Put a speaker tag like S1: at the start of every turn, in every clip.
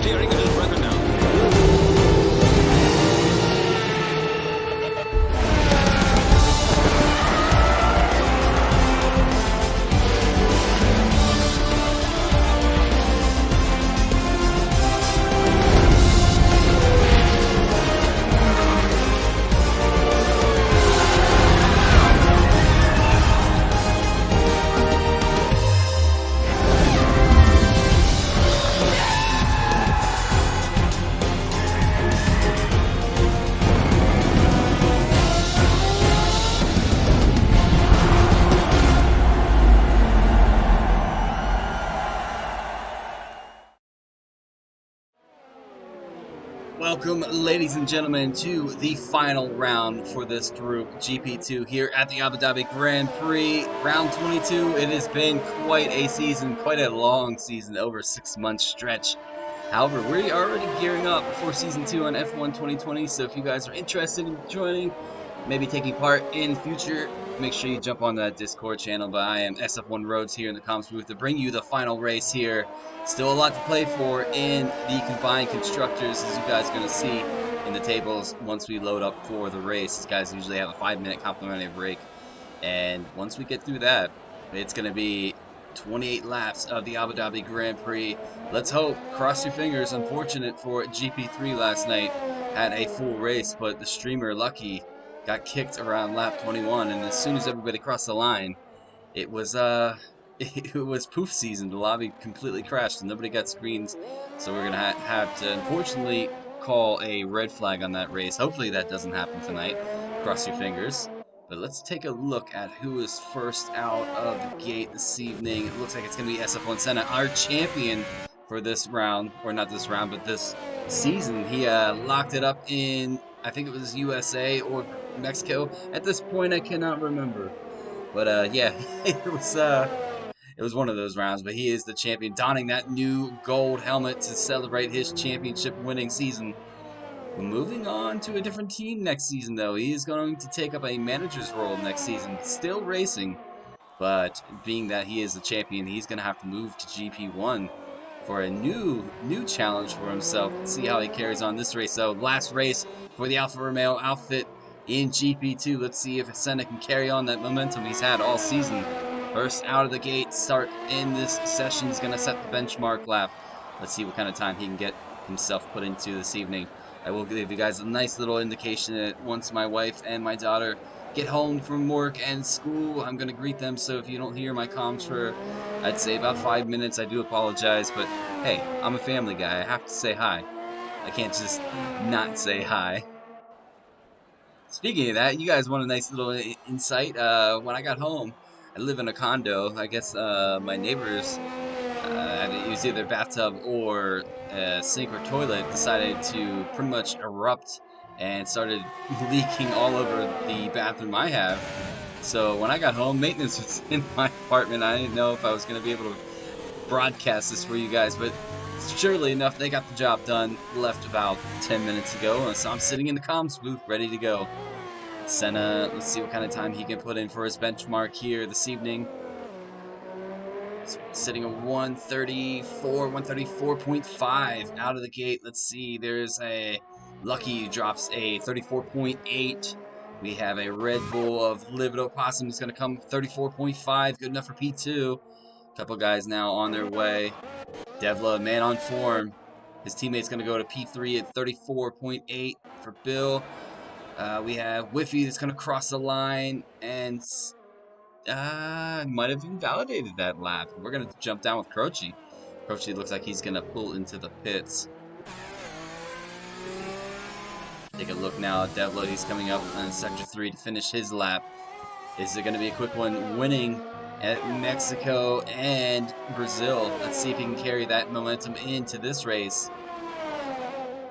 S1: steering of his brother now.
S2: Welcome, ladies and gentlemen, to the final round for this Group GP2 here at the Abu Dhabi Grand Prix. Round 22, it has been quite a season, quite a long season, over a 6-month stretch. However, we are already gearing up for Season 2 on F1 2020, so if you guys are interested in joining, maybe taking part in the future, make sure you jump on that Discord channel. But I am SF1 Roads here in the comms booth to bring you the final race here. Still a lot to play for in the combined constructors, as you guys are going to see in the tables once we load up for the race. These guys usually have a 5-minute complimentary break, and once we get through that, it's going to be 28 laps of the Abu Dhabi Grand Prix. Let's hope, cross your fingers. Unfortunate for GP3 last night, had a full race, but the streamer Lucky got kicked around lap 21, and as soon as everybody crossed the line, it was it was poof season. The lobby completely crashed and nobody got screens, so we're gonna have to unfortunately call a red flag on that race. Hopefully that doesn't happen tonight. Cross your fingers. But let's take a look at who is first out of the gate this evening. It looks like it's gonna be SF1 Senna, our champion for this round, or not this round, but this season. He locked it up in, I think it was USA or Mexico. At this point, I cannot remember. But yeah, it was one of those rounds. But he is the champion, donning that new gold helmet to celebrate his championship winning season. Moving on to a different team next season, though, he is going to take up a manager's role next season. Still racing, but being that he is the champion, he's going to have to move to GP1 for a new challenge for himself. Let's see how he carries on this race. So last race for the Alfa Romeo outfit in GP2. Let's see if Senna can carry on that momentum he's had all season. First out of the gate, start in this session is going to set the benchmark lap. Let's see what kind of time he can get himself put into this evening. I will give you guys a nice little indication that once my wife and my daughter get home from work and school, I'm going to greet them. So if you don't hear my comms for, I'd say, about 5 minutes, I do apologize. But hey, I'm a family guy. I have to say hi. I can't just not say hi. Speaking of that, you guys want a nice little insight? When I got home, I live in a condo. I guess my neighbors, it was either bathtub or sink or toilet, decided to pretty much erupt and started leaking all over the bathroom I have. So when I got home, maintenance was in my apartment. I didn't know if I was going to be able to broadcast this for you guys, but surely enough, they got the job done. Left about 10 minutes ago, so I'm sitting in the comms booth ready to go. Senna, let's see what kind of time he can put in for his benchmark here this evening. Sitting at 134.5 out of the gate. Let's see, there's a Lucky drops a 34.8. We have a Red Bull of Livid Opossum is going to come 34.5, good enough for P2. Couple guys now on their way. Devla, man on form. His teammate's going to go to P3 at 34.8 for Bill. We have Whiffy that's going to cross the line and might have invalidated that lap. We're going to jump down with Croce. Croce looks like he's going to pull into the pits. Take a look now at Devla. He's coming up on Sector 3 to finish his lap. Is it going to be a quick one? Winning at Mexico and Brazil. Let's see if he can carry that momentum into this race.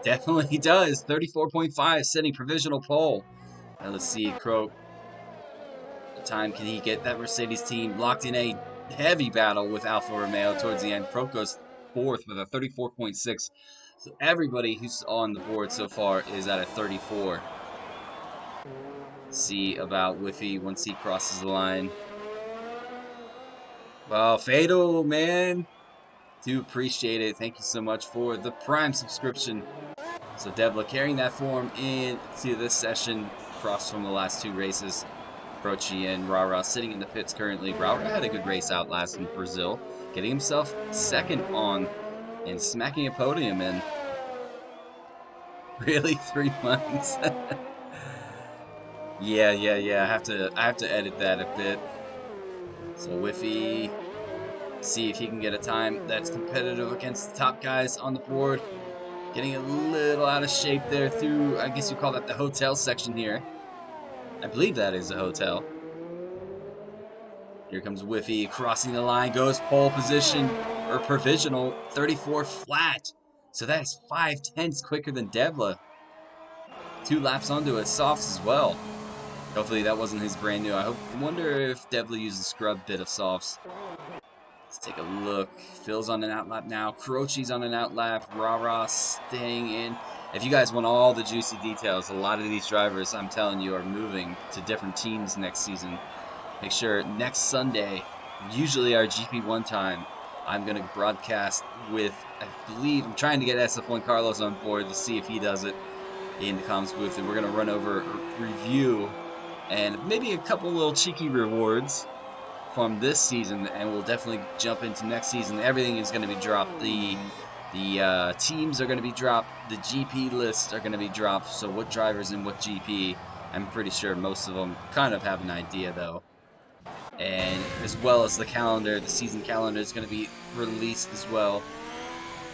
S2: Definitely does. 34.5, setting provisional pole. Now let's see, Crow. What time can he get? That Mercedes team locked in a heavy battle with Alfa Romeo towards the end. Crow goes fourth with a 34.6. So everybody who's on the board so far is at a 34. See about Whiffy once he crosses the line. Well, fatal, man. Do appreciate it. Thank you so much for the Prime subscription. So Devla carrying that form into this session across from the last two races. Croce and Rara sitting in the pits currently. Rara had a good race out last in Brazil, getting himself second on and smacking a podium in really 3 months. Yeah. I have to edit that a bit. So Whiffy, see if he can get a time that's competitive against the top guys on the board. Getting a little out of shape there through, I guess you call that the hotel section here. I believe that is a hotel. Here comes Whiffy crossing the line, goes pole position or provisional 34 flat. So that's 5/10 quicker than Devla. 2 laps onto it, softs as well. Hopefully that wasn't his brand new. I wonder if Devla used a scrub bit of softs. Let's take a look. Phil's on an outlap now. Croce's on an outlap. Rara staying in. If you guys want all the juicy details, a lot of these drivers, I'm telling you, are moving to different teams next season. Make sure next Sunday, usually our GP1 time, I'm going to broadcast with, I believe, I'm trying to get SF1 Carlos on board to see if he does it in the comms booth, and we're going to run over a review and maybe a couple little cheeky rewards from this season, and we'll definitely jump into next season. Everything is going to be dropped. The teams are going to be dropped. The GP lists are going to be dropped. So what drivers in what GP? I'm pretty sure most of them kind of have an idea though. And as well as the calendar, the season calendar is going to be released as well.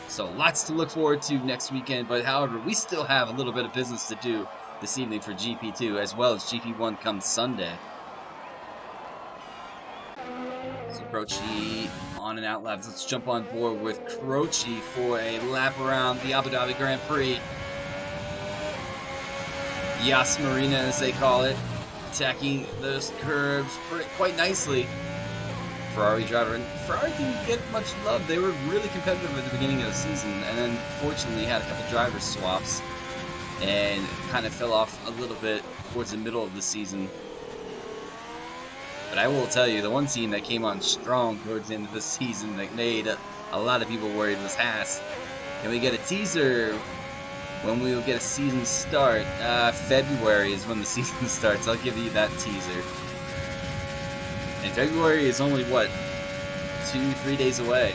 S2: So lots to look forward to next weekend. But however, we still have a little bit of business to do this evening for GP2 as well as GP1 comes Sunday. So Croce on and out laps. Let's jump on board with Croce for a lap around the Abu Dhabi Grand Prix. Yas Marina, as they call it, attacking those curves quite nicely. Ferrari driver, and Ferrari didn't get much love. They were really competitive at the beginning of the season, and then fortunately had a couple driver swaps and kind of fell off a little bit towards the middle of the season. But I will tell you, the one team that came on strong towards the end of the season that made a lot of people worried was Haas. Can we get a teaser when we will get a season start? February is when the season starts. I'll give you that teaser. And February is only, what, 2-3 days away.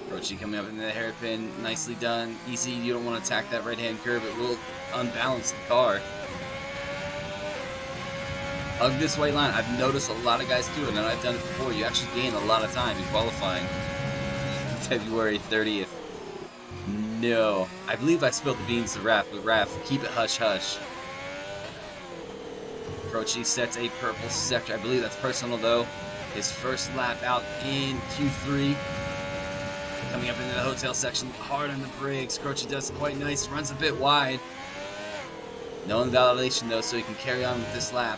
S2: Croce coming up in the hairpin. Nicely done. Easy, you don't want to attack that right-hand curve. It will unbalance the car. Hug this white line. I've noticed a lot of guys do it, and I've done it before. You actually gain a lot of time in qualifying. February 30th. No. I believe I spilled the beans to Raph, but Raph, keep it hush-hush. Croce sets a purple sector. I believe that's personal, though. His first lap out in Q3. Coming up into the hotel section, hard on the brakes. Croce does quite nice, runs a bit wide. No invalidation, though, so he can carry on with this lap.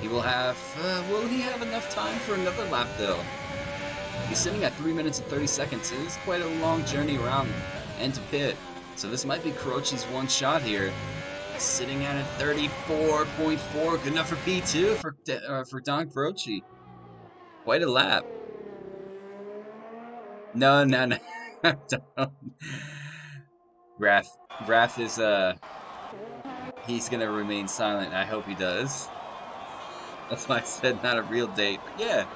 S2: He will have, will he have enough time for another lap, though? He's sitting at 3 minutes and 30 seconds. It is quite a long journey around end to pit. So this might be Croce's one shot here. Sitting at a 34.4. Good enough for P2 for Don Croce. Quite a lap. No. Don't. Raph is, he's gonna remain silent. I hope he does. That's why I said not a real date. But yeah.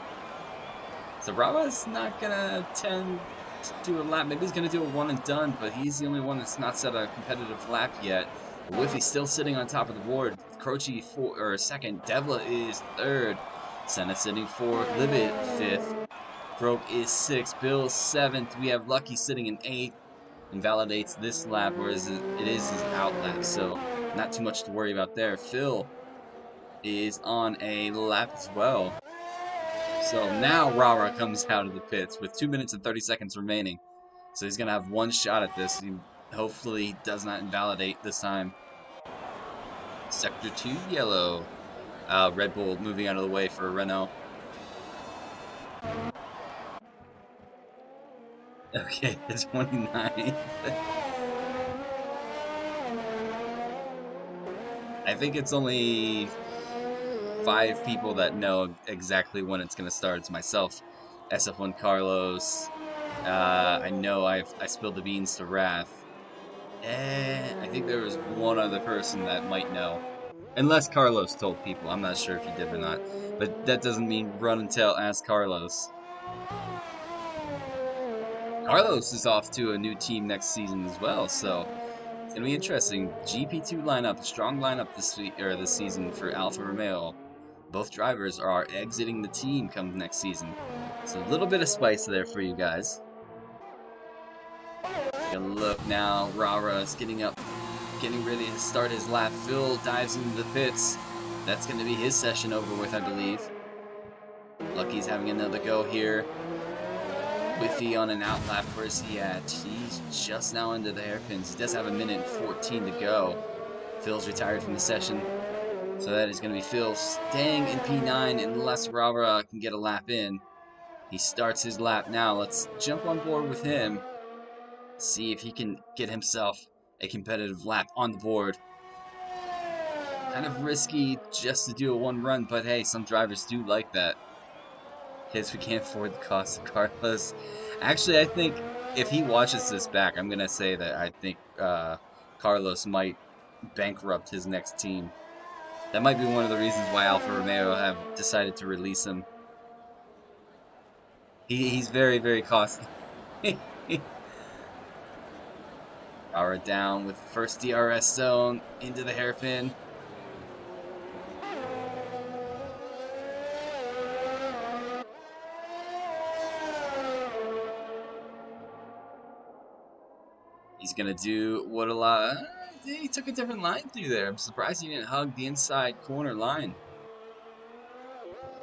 S2: So Rava's not gonna tend to do a lap. Maybe he's gonna do a one and done, but he's the only one that's not set a competitive lap yet. Whiffy's still sitting on top of the board. Croce second. Devla is third. Senna sitting fourth. Libet fifth. Broke is sixth. Bill seventh. We have Lucky sitting in eighth. Invalidates this lap, whereas it is his out lap, so not too much to worry about there. Phil is on a lap as well. So now Rara comes out of the pits with 2 minutes and 30 seconds remaining. So he's going to have one shot at this. He hopefully does not invalidate this time. Sector 2, yellow. Red Bull moving out of the way for Renault. Okay, the 29th. I think it's only 5 people that know exactly when it's going to start. It's myself, SF1 Carlos. I know I spilled the beans to Wrath. I think there was one other person that might know. Unless Carlos told people. I'm not sure if he did or not. But that doesn't mean run and tell ask Carlos. Carlos is off to a new team next season as well, so it's gonna be interesting. GP2 lineup, a strong lineup this season for Alfa Romeo. Both drivers are exiting the team come next season. So a little bit of spice there for you guys. Take a look now. Rara is getting ready to start his lap. Phil dives into the pits. That's going to be his session over with, I believe. Lucky's having another go here. Whiffy on an out lap. Where's he at? He's just now into the hairpins. He does have a minute and 14 to go. Phil's retired from the session. So that is going to be Phil staying in P9 unless Rara can get a lap in. He starts his lap now. Let's jump on board with him. See if he can get himself a competitive lap on the board. Kind of risky just to do a one run, but hey, some drivers do like that. Kids, we can't afford the cost of Carlos. Actually, I think if he watches this back, I'm gonna say that I think Carlos might bankrupt his next team. That might be one of the reasons why Alfa Romeo have decided to release him. He's very, very costly. Power down with the first DRS zone into the hairpin. He's gonna do what a lot. He took a different line through there. I'm surprised he didn't hug the inside corner line.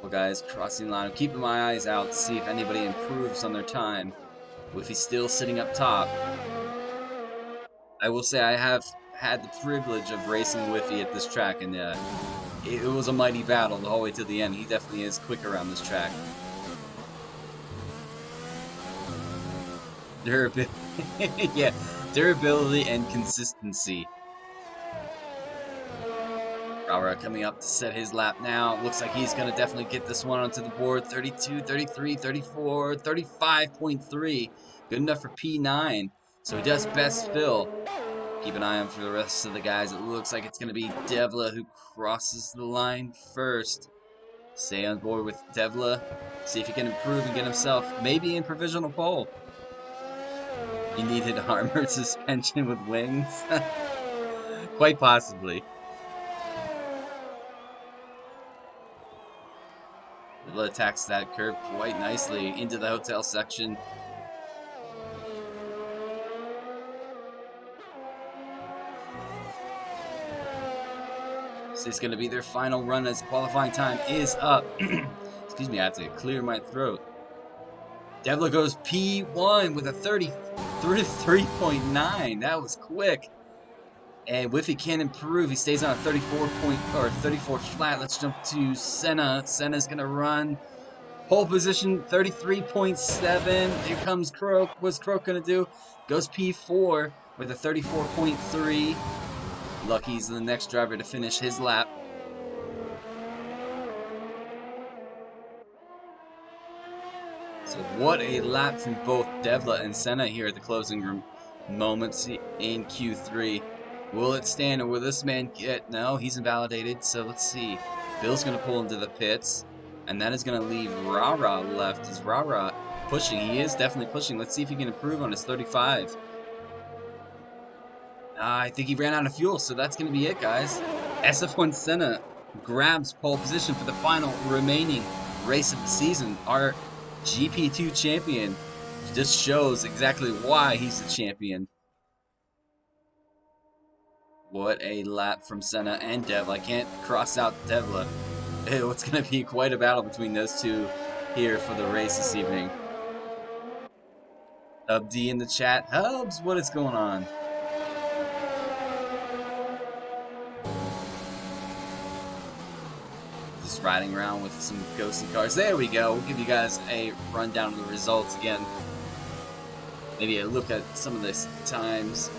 S2: Well, guys, crossing the line. I'm keeping my eyes out to see if anybody improves on their time. If he's still sitting up top, I will say I have had the privilege of racing Whiffy at this track, and it was a mighty battle the whole way to the end. He definitely is quick around this track. Durability, yeah, durability and consistency. Rara coming up to set his lap now. Looks like he's going to definitely get this one onto the board. 32, 33, 34, 35.3. Good enough for P9. So he does best Phil. Keep an eye on for the rest of the guys. It looks like it's going to be Devla who crosses the line first. Stay on board with Devla. See if he can improve and get himself maybe in provisional pole. He needed armored suspension with wings. Quite possibly. Devla attacks that curve quite nicely into the hotel section. This is going to be their final run as qualifying time is up. Excuse me, I have to clear my throat. Devla goes P1 with a 33.9. That was quick. And Whiffy can improve. He stays on a 34 flat. Let's jump to Senna. Senna's going to run. Pole position 33.7. Here comes Croak. What's Croak going to do? Goes P4 with a 34.3. Lucky's the next driver to finish his lap. So what a lap from both Devla and Senna here at the closing moments in Q3. Will it stand or will this man get... No, he's invalidated, so let's see. Bill's going to pull into the pits, and that is going to leave Rara left. Is Rara pushing? He is definitely pushing. Let's see if he can improve on his 35. I think he ran out of fuel, so that's going to be it, guys. SF1 Senna grabs pole position for the final remaining race of the season. Our GP2 champion just shows exactly why he's the champion. What a lap from Senna and Devla. I can't cross out Devla. It's going to be quite a battle between those two here for the race this evening. Hub D in the chat. Hubs, what is going on? Just riding around with some ghosty cars. There we go. We'll give you guys a rundown of the results again. Maybe a look at some of the times.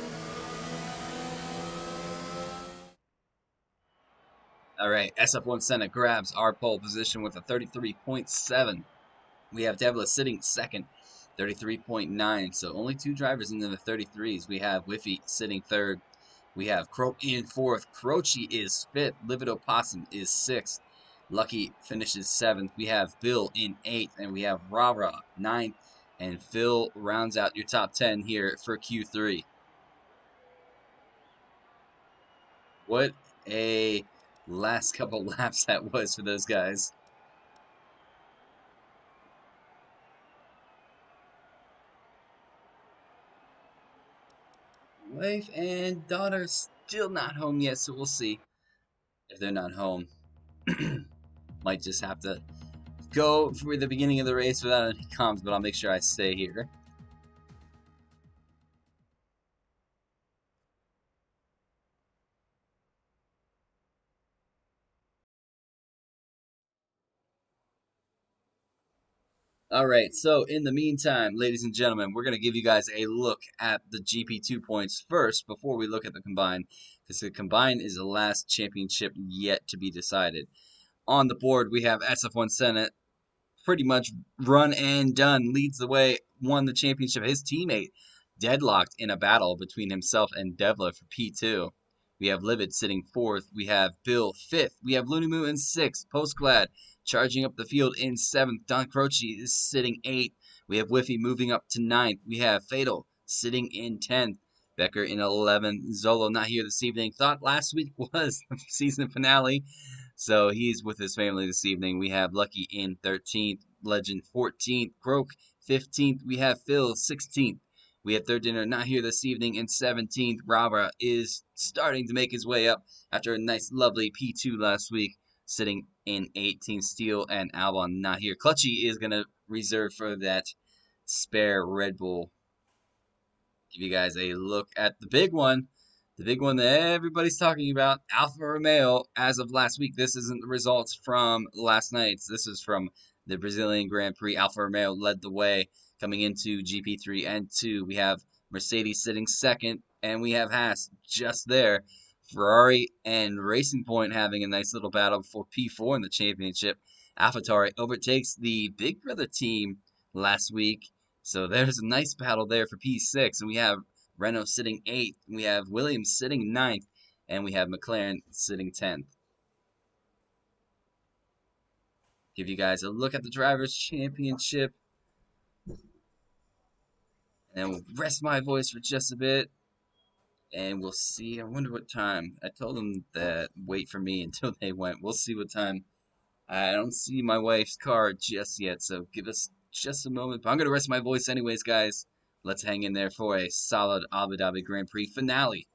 S2: All right, SF1 Senna grabs our pole position with a 33.7. We have Devla sitting second, 33.9. So only two drivers in the 33s. We have Whiffy sitting third. We have Croak in fourth. Croce is fifth. Livid Opossum is sixth. Lucky finishes seventh. We have Bill in eighth. And we have Rara ninth. And Phil rounds out your top 10 here for Q3. What a last couple laps that was for those guys. Wife and daughter still not home yet, so we'll see if they're not home. Might just have to go for the beginning of the race without any comms, but I'll make sure I stay here. All right, so in the meantime, ladies and gentlemen, we're going to give you guys a look at the GP2 points first before we look at the combine, because the combine is the last championship yet to be decided. On the board, we have SF1 Senate pretty much run and done, leads the way, won the championship. His teammate deadlocked in a battle between himself and Devla for P2. We have Livid sitting fourth. We have Bill fifth. We have Looney Moo in sixth. Postglad charging up the field in seventh. Don Croce is sitting eighth. We have Whiffy moving up to ninth. We have Fatal sitting in 10th. Becker in 11th. Zolo not here this evening. Thought last week was the season finale. So he's with his family this evening. We have Lucky in 13th, Legend 14th, Croak 15th. We have Phil 16th. We have Third Dinner not here this evening in 17th. Rabra is starting to make his way up after a nice, lovely P2 last week, sitting in 18th. Steel and Albon not here. Clutchy is going to reserve for that spare Red Bull. Give you guys a look at the big one that everybody's talking about, Alfa Romeo. As of last week, this isn't the results from last night's. This is from the Brazilian Grand Prix. Alfa Romeo led the way coming into GP3 and 2. We have Mercedes sitting second, and we have Haas just there. Ferrari and Racing Point having a nice little battle for P4 in the championship. AlphaTauri overtakes the Big Brother team last week, so there's a nice battle there for P6, and we have Renault sitting 8th, we have Williams sitting ninth, and we have McLaren sitting 10th. Give you guys a look at the Drivers' Championship, and we'll rest my voice for just a bit, and we'll see. I wonder what time. I told them that wait for me until they went. We'll see what time. I don't see my wife's car just yet, so give us just a moment. But I'm going to rest my voice anyways, guys. Let's hang in there for a solid Abu Dhabi Grand Prix finale.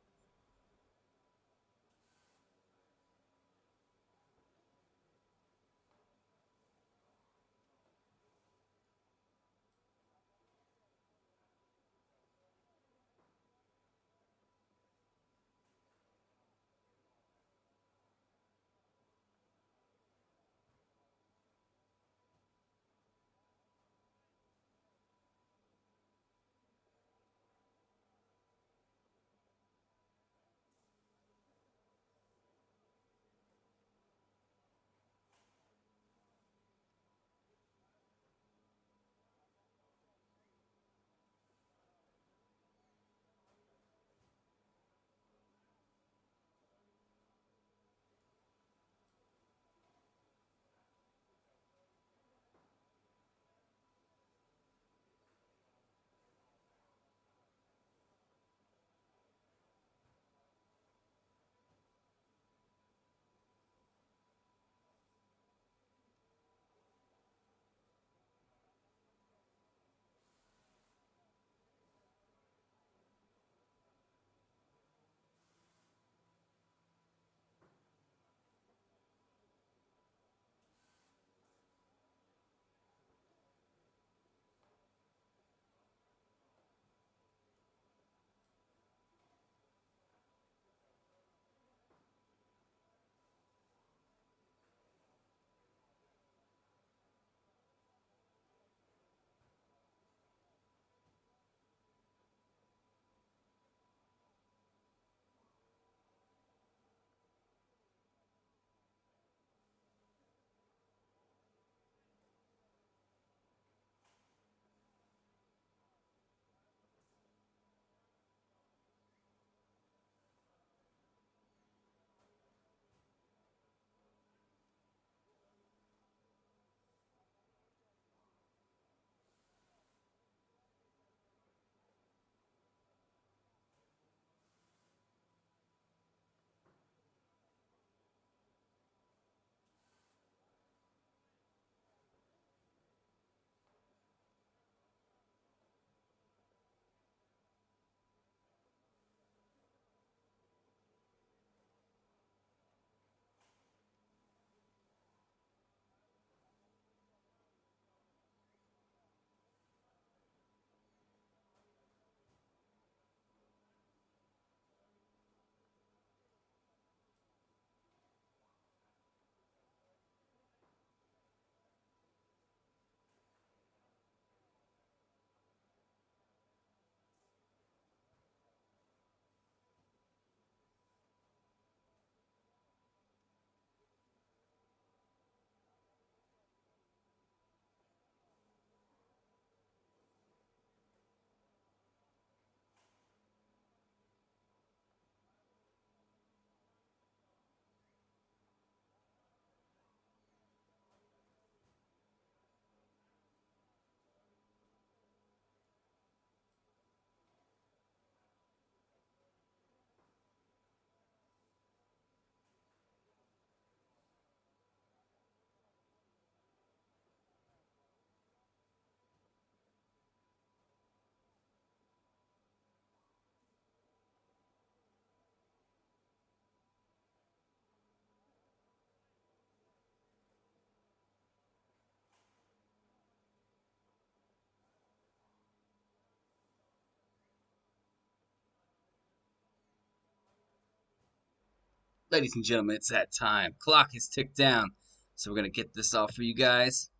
S2: Ladies and gentlemen, it's that time. Clock is ticked down. So we're going to get this off for you guys.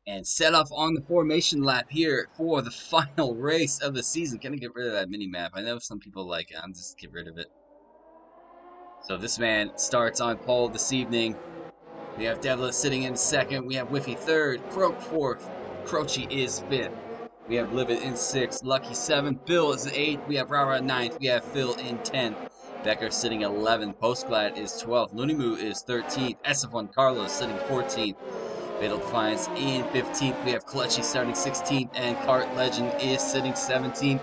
S2: And set off on the formation lap here for the final race of the season. Gonna get rid of that mini map. I know some people like it. I'm just get rid of it. So this man starts on pole this evening. We have Devlin sitting in second. We have Whiffy third. Croak fourth. Croce is fifth. We have Livid in sixth. Lucky seventh. Bill is eighth. We have Rara ninth. We have Phil in 10th. Becker sitting 11th. Postglad is 12th. Lunimu is 13th. Estefan Carlos sitting 14th. Fatal Defiance in 15th. We have Clutchy starting 16th. And Cart Legend is sitting 17th.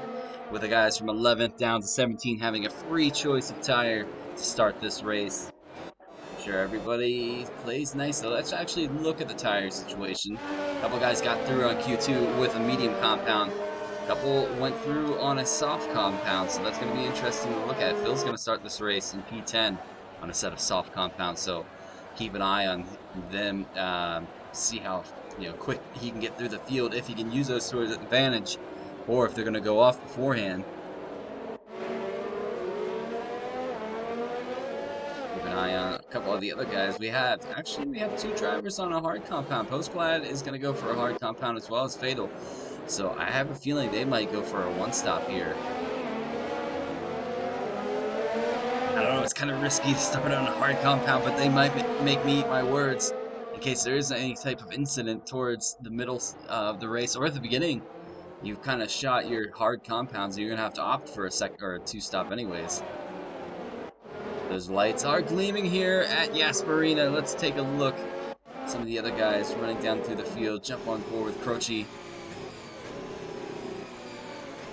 S2: With the guys from 11th down to 17 having a free choice of tire to start this race. I'm sure everybody plays nice, so let's actually look at the tire situation. A couple guys got through on Q2 with a medium compound. A couple went through on a soft compound, so that's going to be interesting to look at. Phil's going to start this race in P10 on a set of soft compounds, so keep an eye on them. See how quick he can get through the field, if he can use those to his advantage, or if they're going to go off beforehand. Eye on a couple of the other guys. We have two drivers on a hard compound. Postglad is going to go for a hard compound as well as Fatal. So I have a feeling they might go for a one-stop here. I don't know, it's kind of risky to start on a hard compound, but they might make me eat my words in case there is any type of incident towards the middle of the race or at the beginning. You've kind of shot your hard compounds. You're going to have to opt for a second or a two-stop anyways. Those lights are gleaming here at Yas Marina. Let's take a look. Some of the other guys running down through the field. Jump on board with Croce.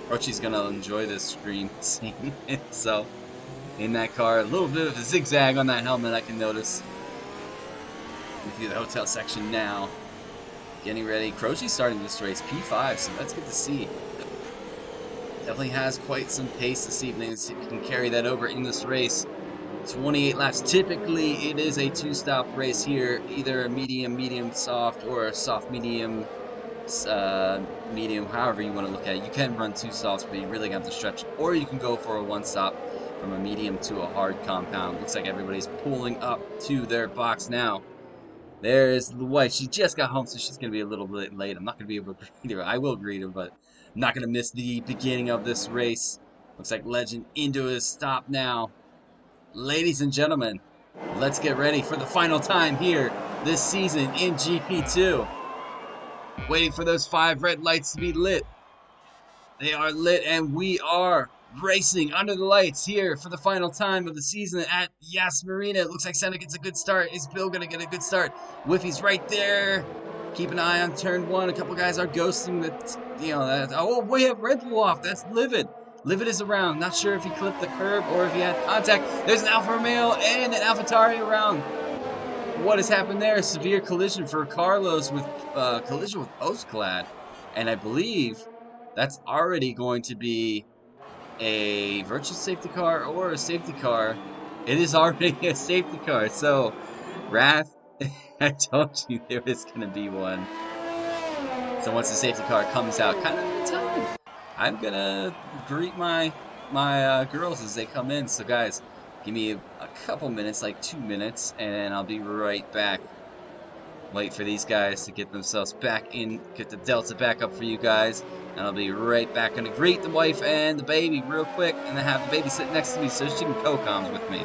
S2: Croce's gonna enjoy this screen scene. So, in that car, a little bit of a zigzag on that helmet I can notice. Through the hotel section now. Getting ready. Croce's starting this race, P5, so that's good to see. Definitely has quite some pace this evening. See if he can carry that over in this race. 28 laps. Typically, it is a two-stop race here, either a medium, soft, or a soft, medium, however you want to look at it. You can run two softs, but you really got to stretch. Or you can go for a one-stop from a medium to a hard compound. Looks like everybody's pulling up to their box now. There's the wife. She just got home, so she's going to be a little bit late. I'm not going to be able to greet her. I will greet her, but I'm not going to miss the beginning of this race. Looks like Legend into his stop now. Ladies and gentlemen, let's get ready for the final time here this season in GP2. Waiting for those 5 red lights to be lit. They are lit and we are racing under the lights here for the final time of the season at Yas Marina. It looks like Senna gets a good start. Is Bill going to get a good start? Whiffy's right there. Keep an eye on turn 1. A couple guys are ghosting the, oh, we have Red Bull off. That's Livid. Livid is around. Not sure if he clipped the curb or if he had contact. There's an Alfa Romeo and an AlphaTauri around. What has happened there? Severe collision for Carlos with collision with Postglad. And I believe that's already going to be a virtual safety car or a safety car. It is already a safety car. So, Wrath, I told you there was going to be one. So once the safety car comes out, kind of the time, I'm going to greet my girls as they come in. So guys, give me a couple minutes, like 2 minutes, and I'll be right back. Wait for these guys to get themselves back in, get the Delta back up for you guys, and I'll be right back. Gonna greet the wife and the baby real quick, and then have the baby sit next to me so she can co-comms with me.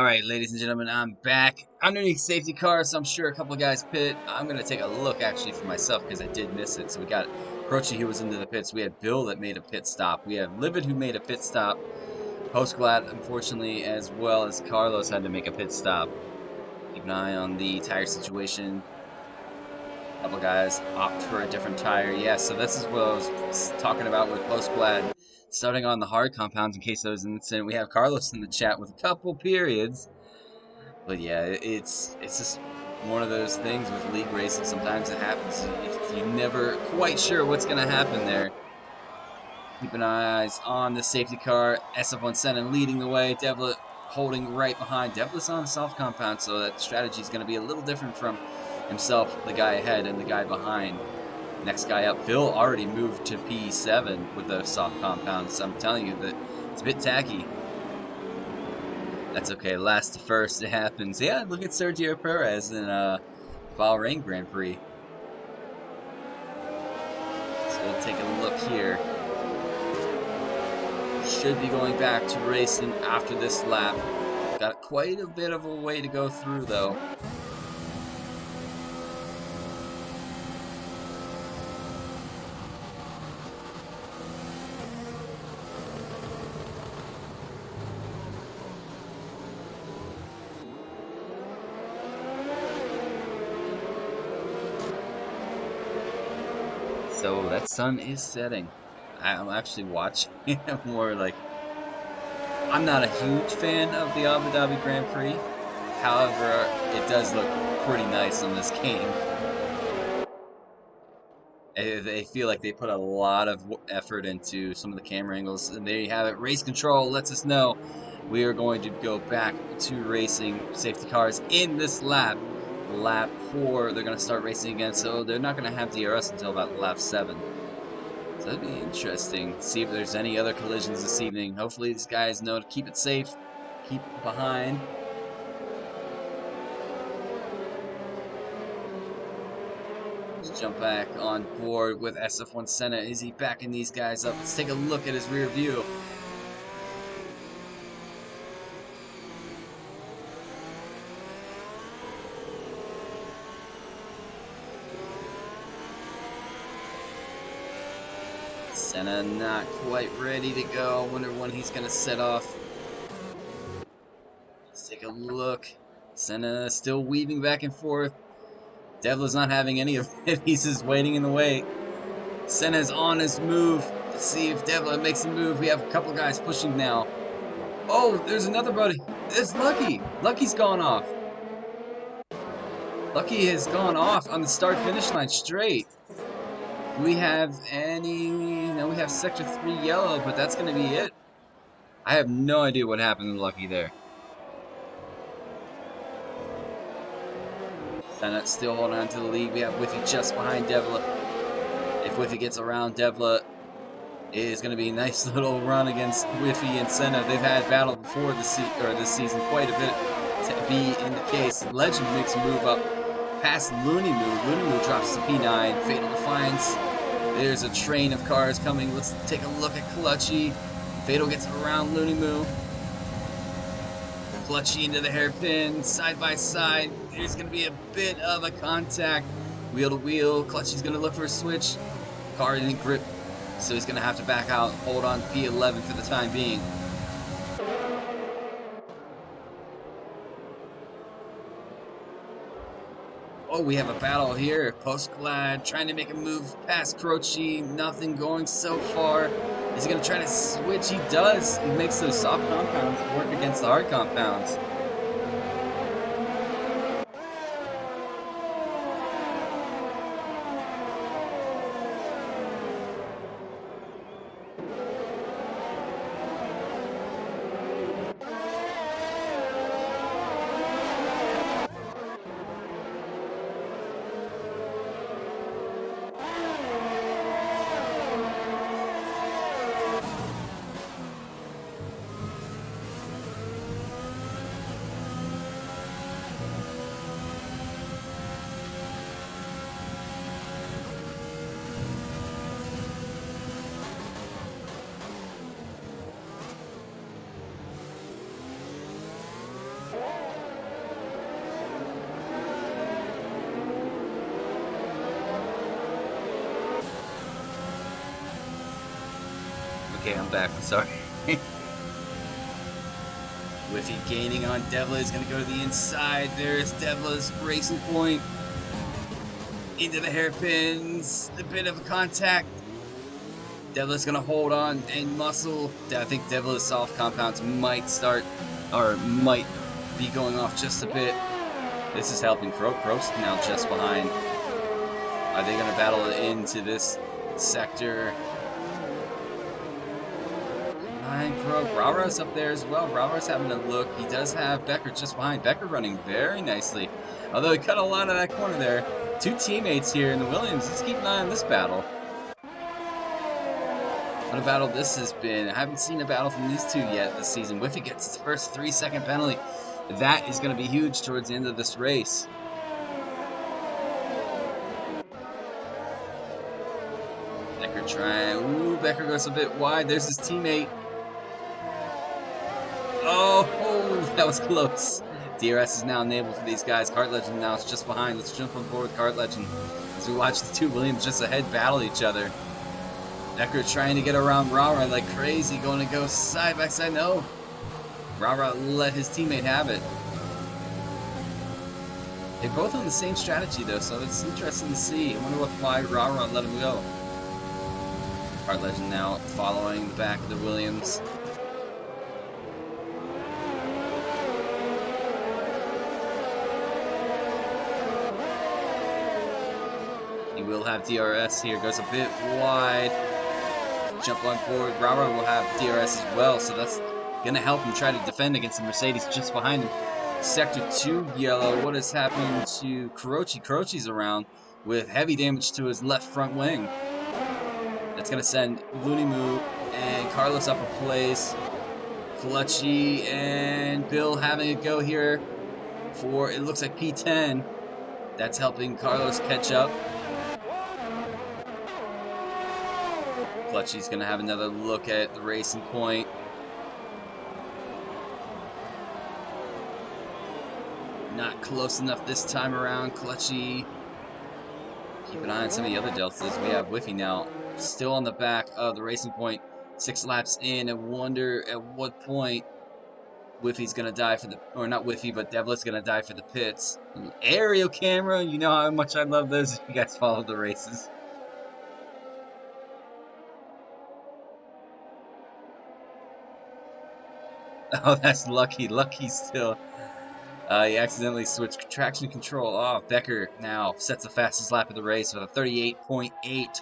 S2: All right, ladies and gentlemen, I'm back underneath safety car, so I'm sure a couple of guys pit. I'm going to take a look actually for myself because I did miss it. So we got Croce who was into the pits. We had Bill that made a pit stop. We have Livid who made a pit stop. Postglad, unfortunately, as well as Carlos had to make a pit stop. Keep an eye on the tire situation. A couple guys opt for a different tire. Yeah, so this is what I was talking about with Postglad starting on the hard compounds in case there was an incident. We have Carlos in the chat with a couple periods. But yeah, it's just one of those things with league racing. Sometimes it happens. You're never quite sure what's going to happen there. Keep an eyes on the safety car. SF1 Senna leading the way. Devlet holding right behind. Devlet's on a soft compound, so that strategy is going to be a little different from himself, the guy ahead, and the guy behind. Next guy up, Phil already moved to P7 with the soft compound, so I'm telling you that it's a bit tacky. That's okay. Last to first, it happens. Yeah, look at Sergio Perez in Bahrain Grand Prix. So we'll take a look here. Should be going back to racing after this lap. Got quite a bit of a way to go through, though. So that sun is setting. I'm actually watching more like I'm not a huge fan of the Abu Dhabi Grand Prix. However, it does look pretty nice on this game. They feel like they put a lot of effort into some of the camera angles, and there you have it. Race control lets us know we are going to go back to racing safety cars in this lap. Lap 4, they're going to start racing again, so they're not going to have DRS until about lap 7. So that'd be interesting. See if there's any other collisions this evening. Hopefully these guys know to keep it safe, keep behind. Let's jump back on board with SF1 Senna. Is he backing these guys up? Let's take a look at his rear view. Senna not quite ready to go. Wonder when he's gonna set off. Let's take a look. Senna still weaving back and forth. Devla's not having any of it. He's just waiting in the way. Senna's on his move. Let's see if Devla makes a move. We have a couple guys pushing now. Oh, there's another buddy. It's Lucky. Lucky's gone off. Lucky has gone off on the start-finish line straight. Do we have any... No, we have Sector 3 yellow, but that's going to be it. I have no idea what happened to Lucky there. Senna still holding on to the lead. We have Whiffy just behind Devla. If Whiffy gets around Devla, it is going to be a nice little run against Whiffy and Senna. They've had battle before this season, quite a bit to be in the case. Legend makes a move up past Looney Moo. Looney Moo drops to P9. Fatal Defiance. There's a train of cars coming. Let's take a look at Clutchy. Fatal gets around Looney Moo. Clutchy into the hairpin, side by side. There's going to be a bit of a contact. Wheel to wheel. Clutchy's going to look for a switch. Car didn't grip, so he's going to have to back out. Hold on P11 for the time being. Oh, we have a battle here. Postglad trying to make a move past Croce. Nothing going so far. Is he going to try to switch? He does. He makes those soft compounds work against the hard compounds. Okay, I'm back. I'm sorry. Whiffy gaining on Devla is going to go to the inside. There's Devla's racing point. Into the hairpins. A bit of a contact. Devla's going to hold on and muscle. I think Devla's soft compounds might start, or might be going off just a bit. This is helping Croak. Croak's now just behind. Are they going to battle into this sector? Behind Croak. Rara's up there as well. Rara's having a look. He does have Becker just behind. Becker running very nicely. Although he cut a lot of that corner there. Two teammates here in the Williams. Let's keep an eye on this battle. What a battle this has been. I haven't seen a battle from these two yet this season. Whiffy gets his first 3-second penalty. That is going to be huge towards the end of this race. Becker trying. Ooh, Becker goes a bit wide. There's his teammate. Oh, that was close. DRS is now enabled for these guys. Kart Legend now is just behind. Let's jump on board with Kart Legend as we watch the two Williams just ahead battle each other. Becker trying to get around Rara like crazy, going to go side by side. No. Rara let his teammate have it. They're both on the same strategy though, so it's interesting to see. I wonder why Rara let him go. Kart Legend now following the back of the Williams. He will have DRS here, goes a bit wide. Jump on board. Rara will have DRS as well, so that's going to help him try to defend against the Mercedes just behind him. Sector 2 yellow. What is happening to Kurochi? Kurochi's around with heavy damage to his left front wing. That's going to send Looney Moo and Carlos up a place. Clutchy and Bill having a go here for, it looks like P10. That's helping Carlos catch up. Clutchy's going to have another look at the racing point. Not close enough this time around. Clutchy. Keep an eye on some of the other deltas. We have Whiffy now still on the back of the racing point. 6 laps in. I wonder at what point Whiffy's going to die for the... Or not Whiffy, but Devla's going to die for the pits. Aerial camera. You know how much I love those if you guys follow the races. Oh, that's Lucky. Lucky still. He accidentally switched traction control. Oh, Becker now sets the fastest lap of the race with a 38.8.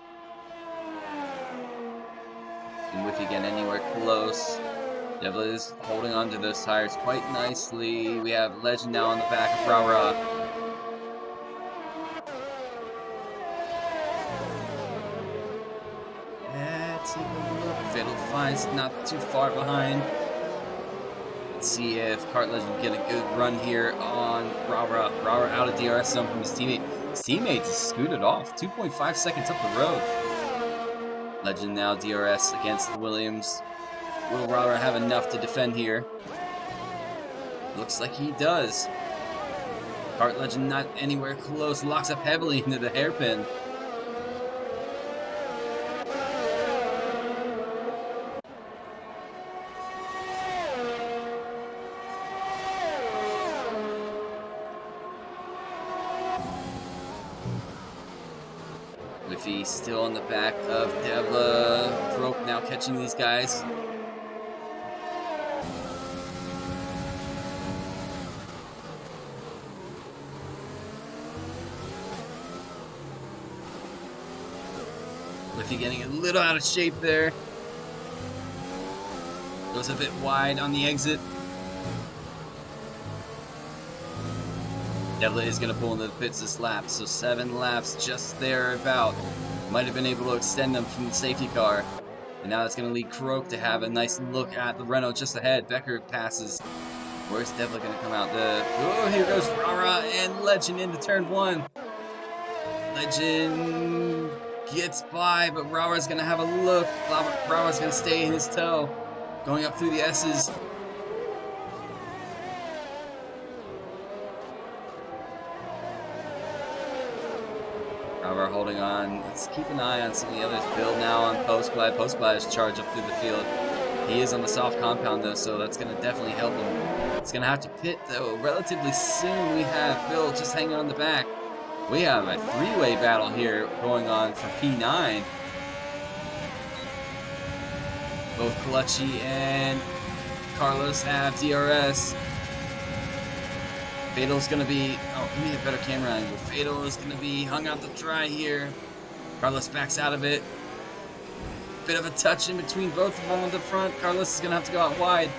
S2: And Whiffy getting anywhere close. Devla is holding on to those tires quite nicely. We have Legend now on the back of Rara. Let's take a look. Fatal Defiance not too far behind. Let's see if Kart Legend get a good run here on Rara. Rara out of DRS zone from his teammate. His teammate just scooted off. 2.5 seconds up the road. Legend now DRS against the Williams. Will Rara have enough to defend here? Looks like he does. Kart Legend not anywhere close. Locks up heavily into the hairpin. Whiffy still on the back of Devla. Croak now catching these guys. Whiffy getting a little out of shape there. Goes a bit wide on the exit. Devla is going to pull into the pits this lap, so 7 laps just thereabout. Might have been able to extend them from the safety car. And now that's going to lead Croak to have a nice look at the Renault just ahead. Becker passes. Where's Devla going to come out? Oh, here goes Rara and Legend into turn 1. Legend gets by, but Rara's going to have a look. Rara's going to stay in his toe. Going up through the S's. We're holding on. Let's keep an eye on some of the others. Bill now on Postglad. Postglad is charged up through the field. He is on the soft compound though, so that's going to definitely help him. He's going to have to pit though relatively soon. We have Bill just hanging on the back. We have a three-way battle here going on for P9. Both Clutchy and Carlos have DRS. Fatal's gonna be, oh, give me a better camera angle. Fatal is gonna be hung out to dry here. Carlos backs out of it. Bit of a touch in between both of them on the front. Carlos is gonna have to go out wide.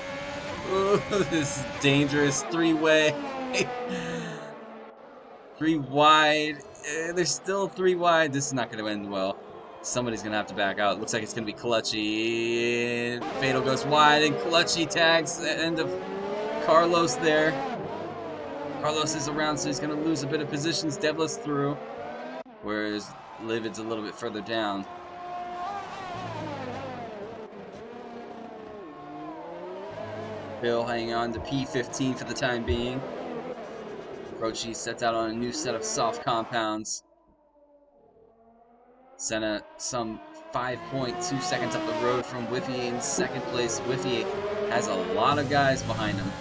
S2: Ooh, this is dangerous. Three-way. Three wide. There's still three wide. This is not gonna end well. Somebody's gonna have to back out. Looks like it's gonna be Clutchy. Fatal goes wide, and Clutchy tags the end of Carlos there. Carlos is around, so he's gonna lose a bit of positions. Devla's through, whereas Livid's a little bit further down. Bill hanging on to P15 for the time being. Croce sets out on a new set of soft compounds. Senna some 5.2 seconds up the road from Whiffy in second place. Whiffy has a lot of guys behind him.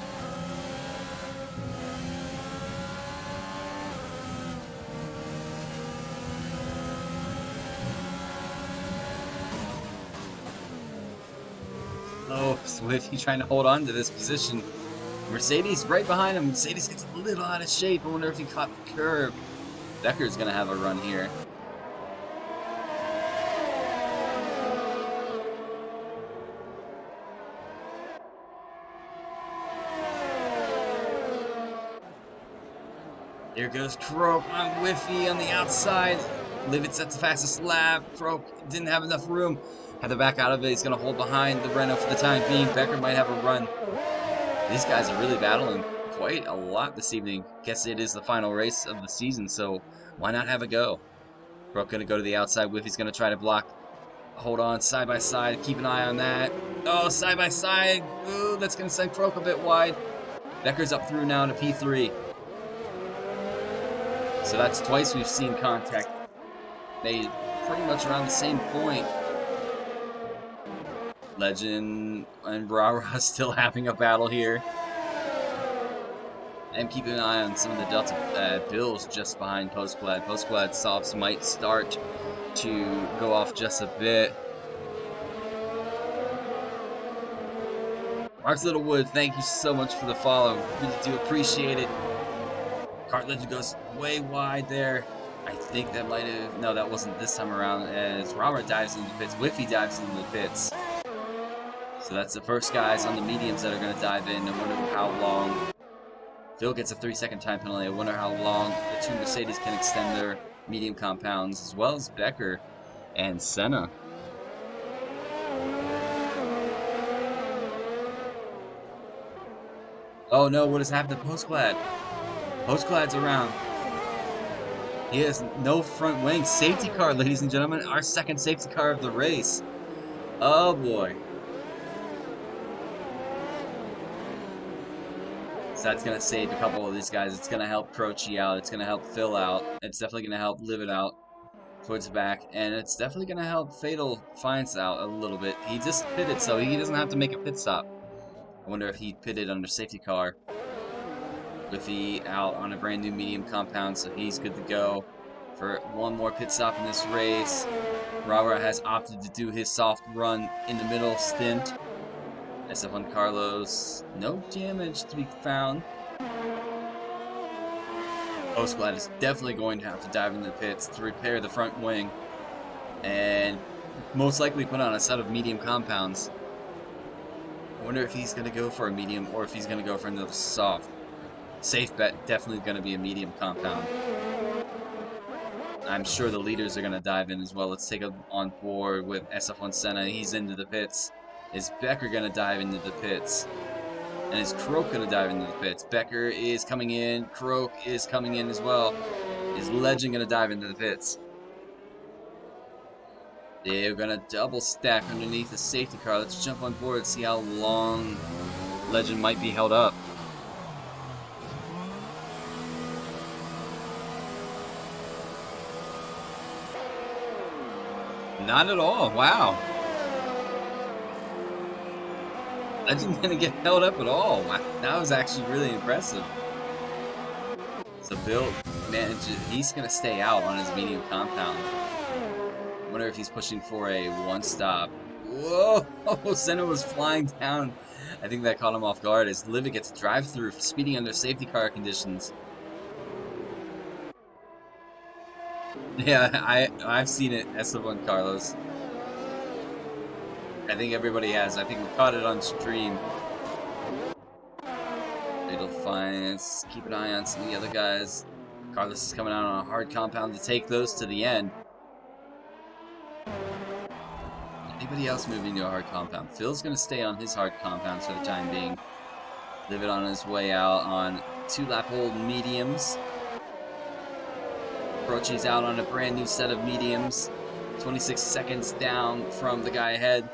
S2: Oh, Whiffy trying to hold on to this position. Mercedes right behind him. Mercedes gets a little out of shape. I wonder if he caught the curb. Becker's going to have a run here. Here goes Croak on Whiffy on the outside. Livid sets the fastest lap. Croak didn't have enough room. Had to back out of it. He's going to hold behind the Renault for the time being. Becker might have a run. These guys are really battling quite a lot this evening. Guess it is the final race of the season, so why not have a go? Croak going to go to the outside. Whiffy's going to try to block. Hold on, side by side. Keep an eye on that. Oh, side by side. Ooh, that's going to send Croak a bit wide. Becker's up through now to P3. So that's twice we've seen contact made pretty much around the same point. Legend and Rara still having a battle here. And keeping an eye on some of the Delta Bills just behind Postglad. Postglad softs might start to go off just a bit. Mark Littlewood, thank you so much for the follow. Really do appreciate it. Cart Legend goes way wide there. I think that might have... No, that wasn't this time around, as Robert dives into the pits. Whiffy dives into the pits. So that's the first guys on the mediums that are going to dive in. I wonder how long... Phil gets a 3-second time penalty. I wonder how long the two Mercedes can extend their medium compounds, as well as Becker and Senna. Oh no, what has happened to Postglad? Postglad's around. He has no front wing. Safety car, ladies and gentlemen. Our second safety car of the race. Oh boy. So that's going to save a couple of these guys. It's going to help Croce out. It's going to help Phil out. It's definitely going to help Livid out towards the back. And it's definitely going to help Fatal Finds out a little bit. He just pitted, so he doesn't have to make a pit stop. I wonder if he pitted under safety car. Whiffy out on a brand new medium compound, so he's good to go for one more pit stop in this race. Robert has opted to do his soft run in the middle stint. SF1 Carlos, no damage to be found. Postglad is definitely going to have to dive into the pits to repair the front wing and most likely put on a set of medium compounds. I wonder if he's going to go for a medium or if he's going to go for another soft. Safe bet, definitely going to be a medium compound. I'm sure the leaders are going to dive in as well. Let's take it on board with SF1 Senna. He's into the pits. Is Becker going to dive into the pits? And is Croak going to dive into the pits? Becker is coming in. Croak is coming in as well. Is Legend going to dive into the pits? They're going to double stack underneath the safety car. Let's jump on board and see how long Legend might be held up. Not at all. Wow. Legend didn't get held up at all. Wow. That was actually really impressive. So Bill manages, he's going to stay out on his medium compound. I wonder if he's pushing for a one stop. Whoa! Senna was flying down. I think that caught him off guard as Livet gets a drive through, speeding under safety car conditions. Yeah, I've seen it, Esteban Carlos. I think everybody has. I think we caught it on stream. Fatal Defiance. Keep an eye on some of the other guys. Carlos is coming out on a hard compound to take those to the end. Anybody else moving to a hard compound? Phil's going to stay on his hard compounds for the time being. Live it on his way out on 2-lap old mediums. Croce's out on a brand new set of mediums. 26 seconds down from the guy ahead.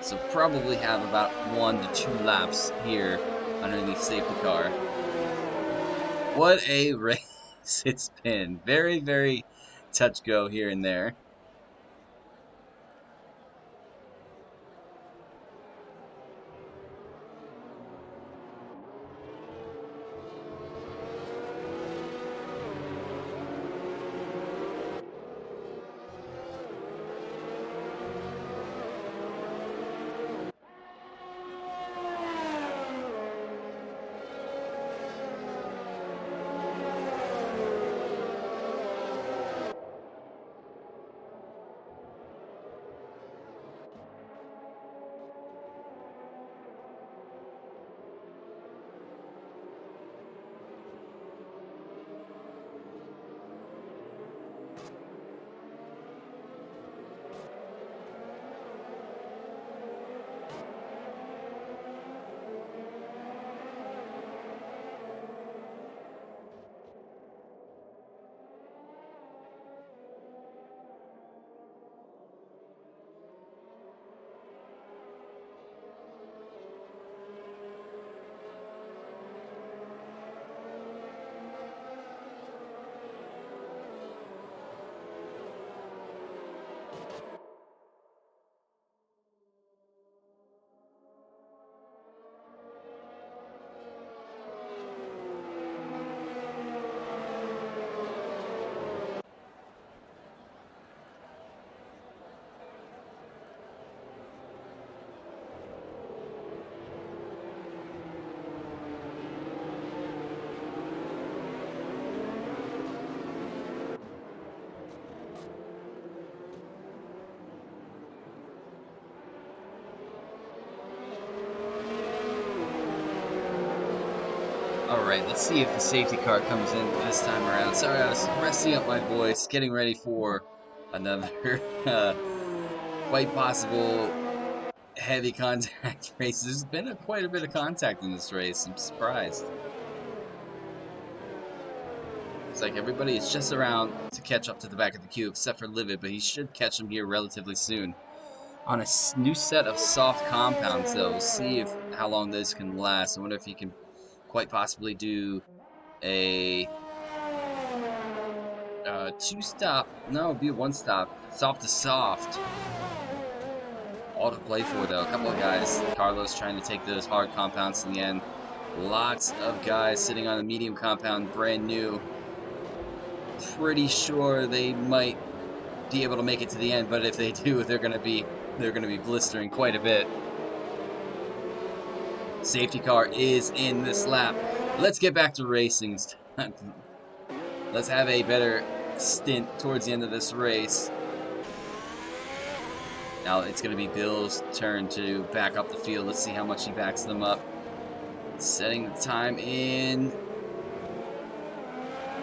S2: So probably have about 1 to 2 laps here underneath safety car. What a race it's been. Very, very touch go here and there. Alright, let's see if the safety car comes in this time around. Sorry, I was resting up my voice, getting ready for another quite possible heavy contact race. There's been quite a bit of contact in this race. I'm surprised. It's like everybody is just around to catch up to the back of the queue, except for Livid, but he should catch him here relatively soon. On a new set of soft compounds, though, we'll see if how long this can last. I wonder if he can quite possibly do a 2-stop. No, it'd be a 1-stop. Soft to soft. All to play for, though. A couple of guys. Carlos trying to take those hard compounds in the end. Lots of guys sitting on a medium compound, brand new. Pretty sure they might be able to make it to the end, but if they do, they're gonna be blistering quite a bit. Safety car is in this lap. Let's get back to racing. Let's have a better stint towards the end of this race. Now it's going to be Bill's turn to back up the field. Let's see how much he backs them up. Setting the time in.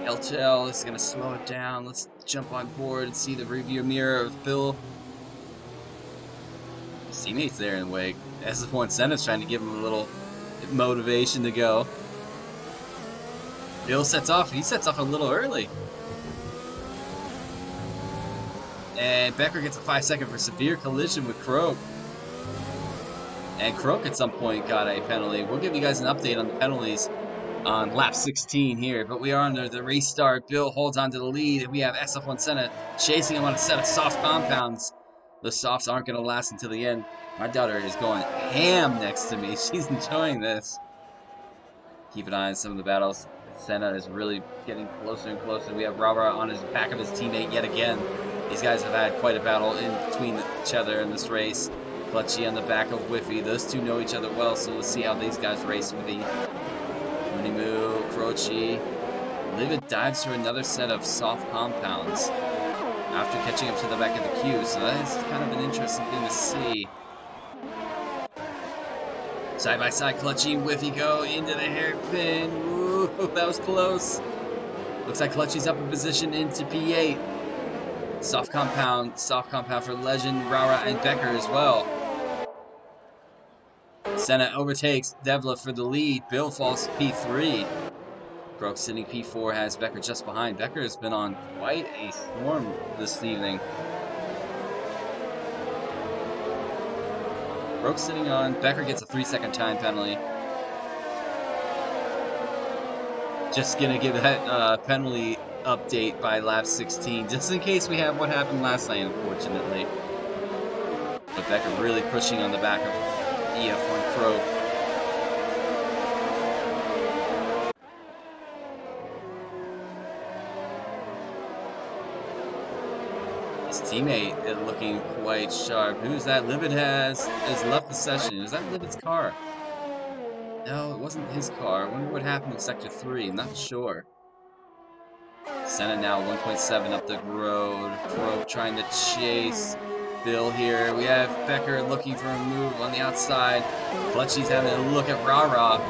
S2: LTL is going to slow it down. Let's jump on board and see the rearview mirror of Bill. His teammates there in the wake. SF1 Senna's trying to give him a little motivation to go. Bill sets off. He sets off a little early. And Becker gets a 5-second for severe collision with Croak. And Croak at some point got a penalty. We'll give you guys an update on the penalties on lap 16 here. But we are under the restart. Bill holds on to the lead. And we have SF1 Senna chasing him on a set of soft compounds. The softs aren't going to last until the end. My daughter is going ham next to me. She's enjoying this. Keep an eye on some of the battles. Senna is really getting closer and closer. We have Rara on his back of his teammate yet again. These guys have had quite a battle in between each other in this race. Clutchy on the back of Whiffy. Those two know each other well, so let's see how these guys race with the Munimu, Croci. Livid dives for another set of soft compounds after catching up to the back of the queue, so that is kind of an interesting thing to see. Side by side, Clutchy and Whiffy go into the hairpin. Ooh, that was close. Looks like Clutchy's up in position into P8. Soft compound for Legend, Rara, and Becker as well. Senna overtakes Devla for the lead. Bill falls to P3. Croak sitting P4 has Becker just behind. Becker has been on quite a storm this evening. Croak sitting on. Becker gets a 3-second time penalty. Just gonna give that penalty update by lap 16, just in case we have what happened last night, unfortunately. But Becker really pushing on the back of EF1 Croak. His teammate is looking quite sharp. Who's that? Livid has left the session. Is that Livid's car? No, it wasn't his car. I wonder what happened in Sector 3. I'm not sure. Senna now 1.7 up the road. Croak trying to chase Bill here. We have Becker looking for a move on the outside. Clutchy's having a look at Rara.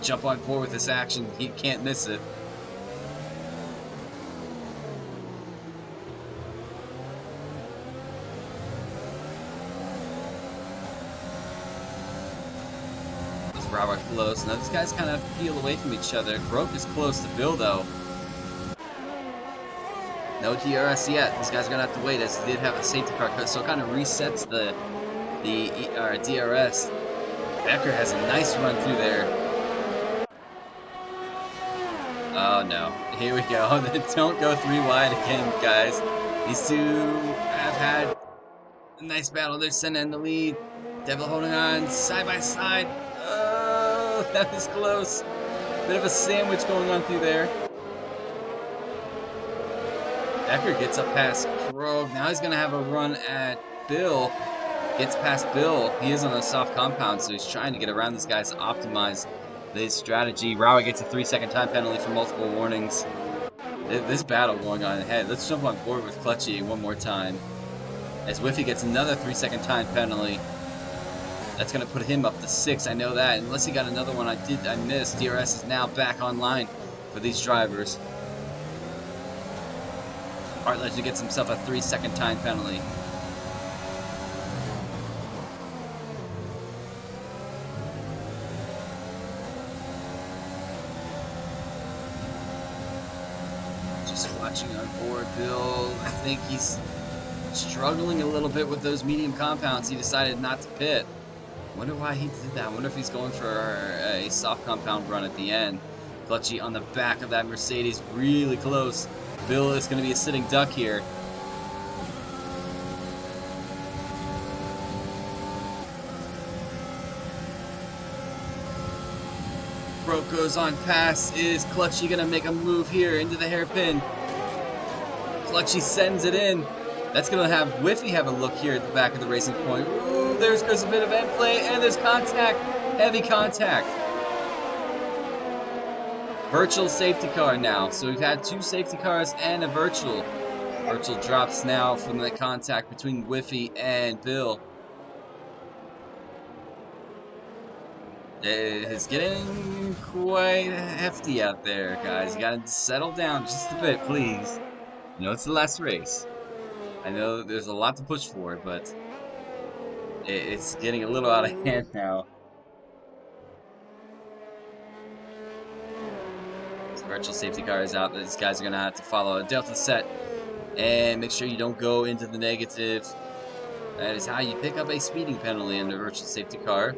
S2: Jump on board with this action. He can't miss it. Rara close. Now these guys kind of peel away from each other. Croak is close to Bill though. No DRS yet. These guys are gonna have to wait as they did have a safety car cut, so it kind of resets the DRS. Becker has a nice run through there. Oh no. Here we go. Don't go 3 wide again, guys. These two have had a nice battle. They're Senna in the lead. Devil holding on side by side. Oh, that was close. Bit of a sandwich going on through there. Becker gets up past Croak. Now he's going to have a run at Bill. Gets past Bill. He is on a soft compound, so he's trying to get around these guys to optimize his strategy. Rawa gets a 3-second time penalty for multiple warnings. This battle going on ahead. Let's jump on board with Clutchy one more time. As Whiffy gets another 3-second time penalty. That's going to put him up to 6, I know that. Unless he got another one I missed. DRS is now back online for these drivers. Art Legend gets himself a 3-second time penalty. Just watching on board, Bill. I think he's struggling a little bit with those medium compounds. He decided not to pit. Wonder why he did that. I wonder if he's going for a soft compound run at the end. Clutchy on the back of that Mercedes, really close. Bill is going to be a sitting duck here. Croak goes on pass. Is Clutchy going to make a move here into the hairpin? Clutchy sends it in. That's going to have Whiffy have a look here at the back of the racing point. Ooh, there's a bit of end play, and there's contact. Heavy contact. Virtual safety car now. So we've had 2 safety cars and a virtual. Virtual drops now from the contact between Whiffy and Bill. It's getting quite hefty out there, guys. You gotta settle down just a bit, please. I know it's the last race. I know there's a lot to push for, but it's getting a little out of hand now. Virtual safety car is out. These guys are going to have to follow a delta set and make sure you don't go into the negative. That is how you pick up a speeding penalty in the virtual safety car.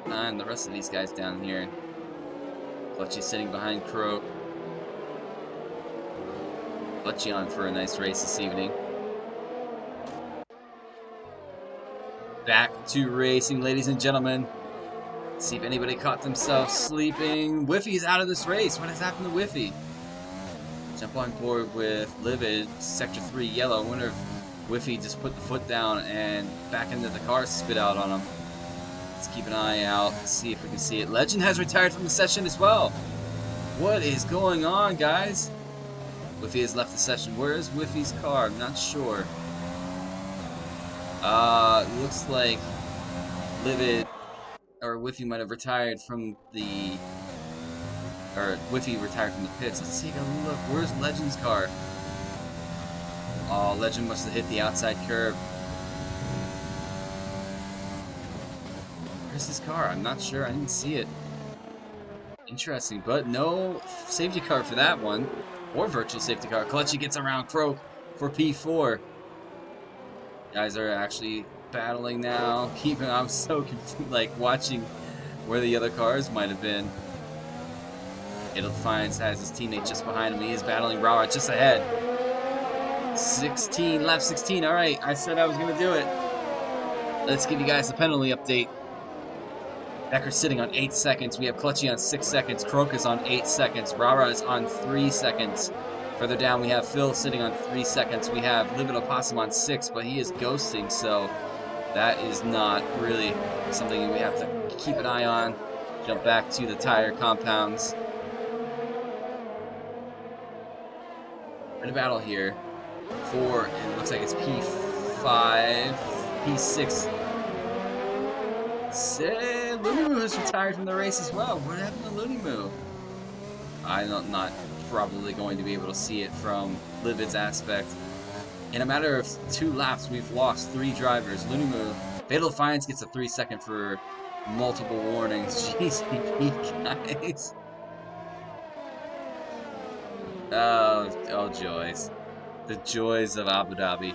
S2: And the rest of these guys down here. Clutchy sitting behind Croak. Clutchy on for a nice race this evening. Back to racing, ladies and gentlemen. Let's see if anybody caught themselves sleeping. Whiffy's out of this race. What has happened to Whiffy? Jump on board with Livid, Sector 3 yellow. I wonder if Whiffy just put the foot down and back into the car spit out on him. Let's keep an eye out, see if we can see it. Legend has retired from the session as well. What is going on, guys? Whiffy has left the session. Where is Whiffy's car? I'm not sure. Looks like Livid or Whiffy might have retired from the, or Whiffy retired from the pits. Let's take a look. Where's Legend's car? Oh, Legend must have hit the outside curb. Where's his car? I'm not sure. I didn't see it. Interesting, but no safety car for that one. Or virtual safety car. Clutchy gets around Croak for P4. Guys are actually battling now. I'm so confused, like watching where the other cars might have been. Defiance has his teammate just behind him. He is battling Rara just ahead. 16, lap 16. All right, I said I was gonna do it. Let's give you guys a penalty update. Becker's sitting on 8 seconds. We have Clutchy on 6 seconds. Croak is on 8 seconds. Rara is on 3 seconds. Further down, we have Phil sitting on 3 seconds. We have Livid Opossum on 6, but he is ghosting, so that is not really something we have to keep an eye on. Jump back to the tire compounds. We're in a battle here for, it looks like it's P5, P6. Looney Moo has retired from the race as well. What happened to Looney Moo? I'm not probably going to be able to see it from Livid's aspect. In a matter of 2 laps, we've lost 3 drivers. Looney Moo, Fatal Defiance gets a 3 second for multiple warnings. GP, guys. Oh, joys. The joys of Abu Dhabi.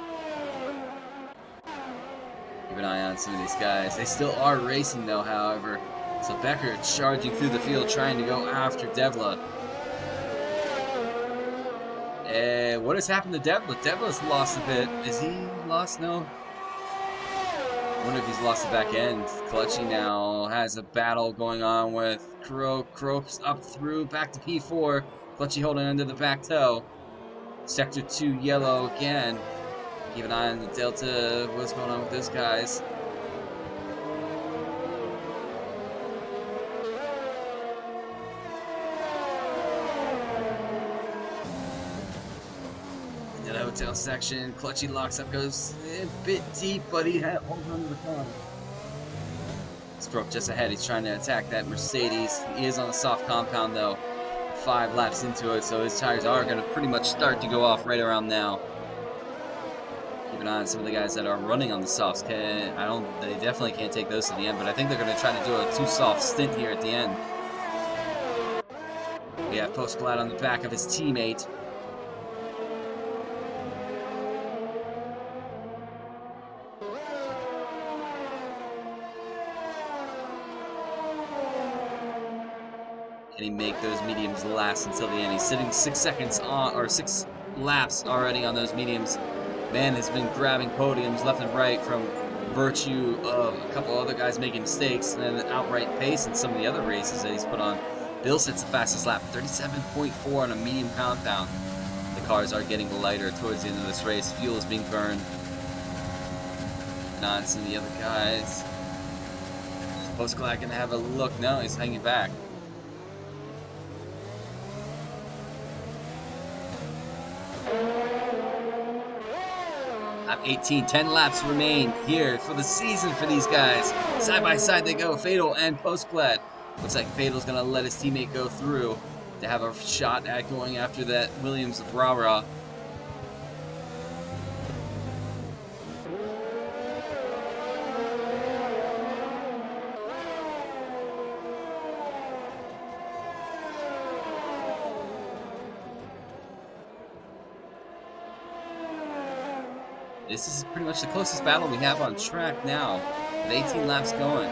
S2: Keep an eye on some of these guys. They still are racing though, however. So Becker charging through the field trying to go after Devla. What has happened to Devla? Devla's lost a bit. Is he lost? No. I wonder if he's lost the back end. Clutchy now has a battle going on with Croak. Croak's up through, back to P4. Clutchy holding under the back toe. Sector 2 yellow again. Keep an eye on the Delta. What's going on with those guys? In the hotel section, Clutchy locks up, goes a bit deep, but he holds on to the car. Stroke just ahead. He's trying to attack that Mercedes. He is on a soft compound though. 5 laps into it, so his tires are going to pretty much start to go off right around now. Keep an eye on some of the guys that are running on the softs. They definitely can't take those to the end, but I think they're going to try to do a too soft stint here at the end. We have Post Glad on the back of his teammate. Can he make those mediums last until the end? He's sitting 6 seconds on, or 6 laps already on those mediums. Man has been grabbing podiums left and right from virtue of a couple other guys making mistakes and then outright pace in some of the other races that he's put on. Bill sits the fastest lap, 37.4 on a medium compound. The cars are getting lighter towards the end of this race. Fuel is being burned. Not some of the other guys. Post Glad gonna have a look. No, he's hanging back. Lap 18, 10 laps remain here for the season for these guys. Side by side they go, Fatal and Post Glad. Looks like Fatal's gonna let his teammate go through to have a shot at going after that Williams Rara. This is pretty much the closest battle we have on track now, with 18 laps going.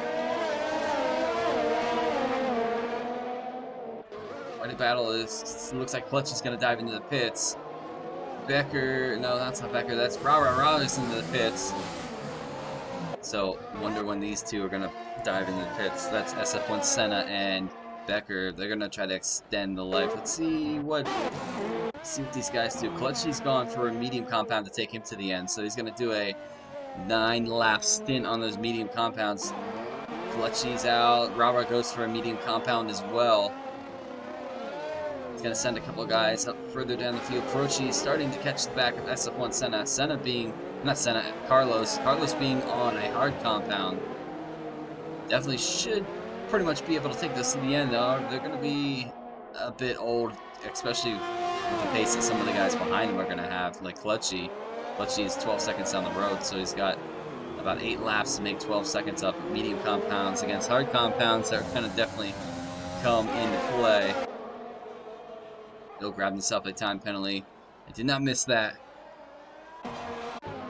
S2: Quite a battle. Looks like Clutch is going to dive into the pits. Becker, no, that's not Becker, that's Rara. Rara's into the pits. So wonder when these two are gonna dive into the pits. That's SF1 Senna and Becker. They're gonna try to extend the life. Let's see what these guys do. Clutchy's gone for a medium compound to take him to the end, so he's gonna do a 9-lap stint on those medium compounds. Clutchy's out. Rara goes for a medium compound as well. He's going to send a couple of guys up further down the field. Croce starting to catch the back of SF1 Senna. Senna being, not Senna, Carlos. Carlos being on a hard compound. Definitely should pretty much be able to take this to the end, though. They're going to be a bit old, especially with the pace that some of the guys behind him are going to have, like Clutchy. Clutchy is 12 seconds down the road, so he's got about 8 laps to make 12 seconds up. Medium compounds against hard compounds are going to definitely come into play. He'll grab himself a time penalty. I did not miss that.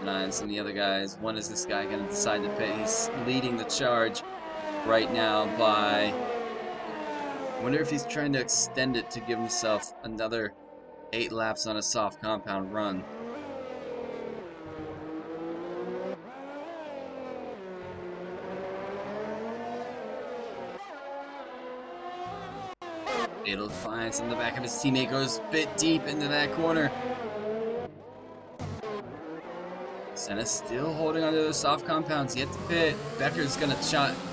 S2: And some of the other guys. When is this guy going to decide to pit? He's leading the charge right now by... I wonder if he's trying to extend it to give himself another 8 laps on a soft compound run. Fatal Defiance in the back of his teammate goes a bit deep into that corner. Senna's still holding onto those soft compounds, yet to pit. Becker's gonna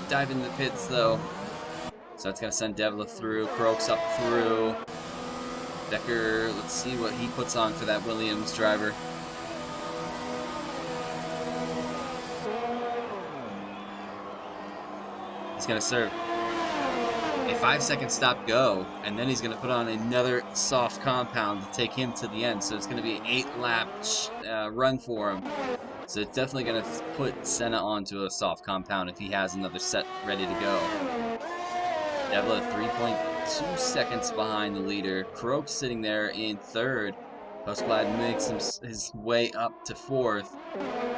S2: dive into the pits though. So it's gonna send Devla through, Croaks up through. Becker, let's see what he puts on for that Williams driver. He's gonna serve a 5-second stop go, and then he's going to put on another soft compound to take him to the end. So it's going to be an 8-lap run for him. So it's definitely going to put Senna onto a soft compound if he has another set ready to go. Devla 3.2 seconds behind the leader. Croak sitting there in 3rd. Postblad makes his way up to 4th.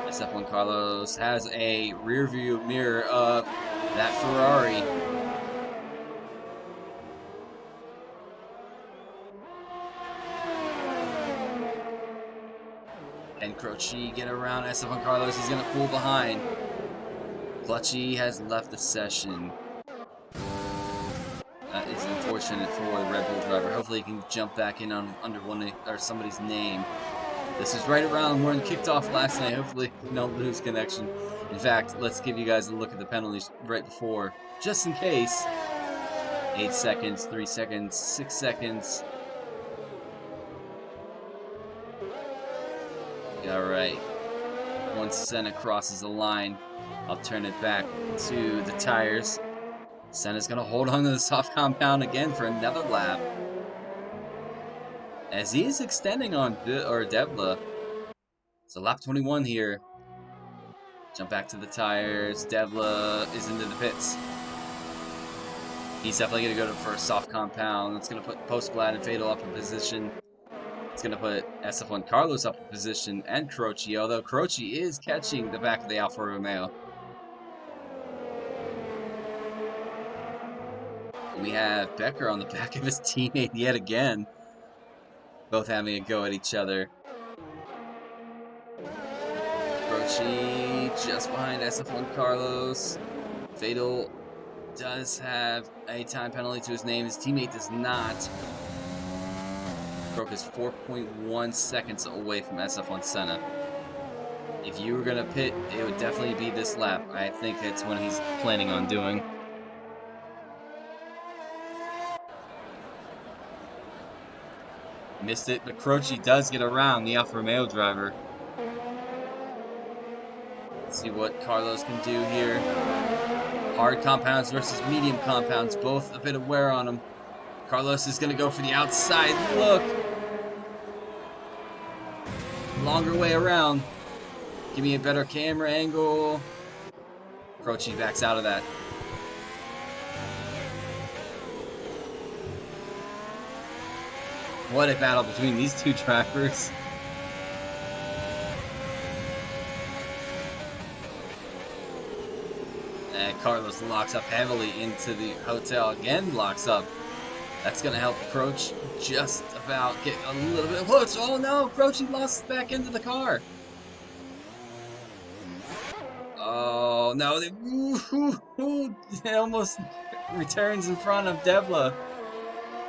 S2: SF1 Carlos has a rear view mirror of that Ferrari. And Croce get around SF1 Carlos. He's going to pull behind. Clutchy has left the session. That is unfortunate for the Red Bull driver. Hopefully he can jump back in under somebody's name. This is right around when it kicked off last night. Hopefully we don't lose connection. In fact, let's give you guys a look at the penalties right before, just in case. 8 seconds, 3 seconds, 6 seconds. Alright, once Senna crosses the line, I'll turn it back to the tires. Senna's going to hold on to the soft compound again for another lap. As he is extending on Devla. So lap 21 here. Jump back to the tires. Devla is into the pits. He's definitely going to go for a soft compound. That's going to put Postblad and Fatal up in position. It's going to put SF1 Carlos up in position and Croce, although Croce is catching the back of the Alfa Romeo. We have Becker on the back of his teammate yet again. Both having a go at each other. Croce just behind SF1 Carlos. Fatal does have a time penalty to his name. His teammate does not. Croak is 4.1 seconds away from SF1 Senna. If you were going to pit, it would definitely be this lap. I think it's when he's planning on doing. Missed it, but Croce does get around the Alfa Romeo driver. Let's see what Carlos can do here. Hard compounds versus medium compounds, both a bit of wear on them. Carlos is going to go for the outside look. Longer way around. Give me a better camera angle. Croce backs out of that. What a battle between these two drivers. And Carlos locks up heavily into the hotel. Again, locks up. That's going to help Croce just about get a little bit close. Oh no, Croce lost back into the car. Oh, no, it almost returns in front of Devla.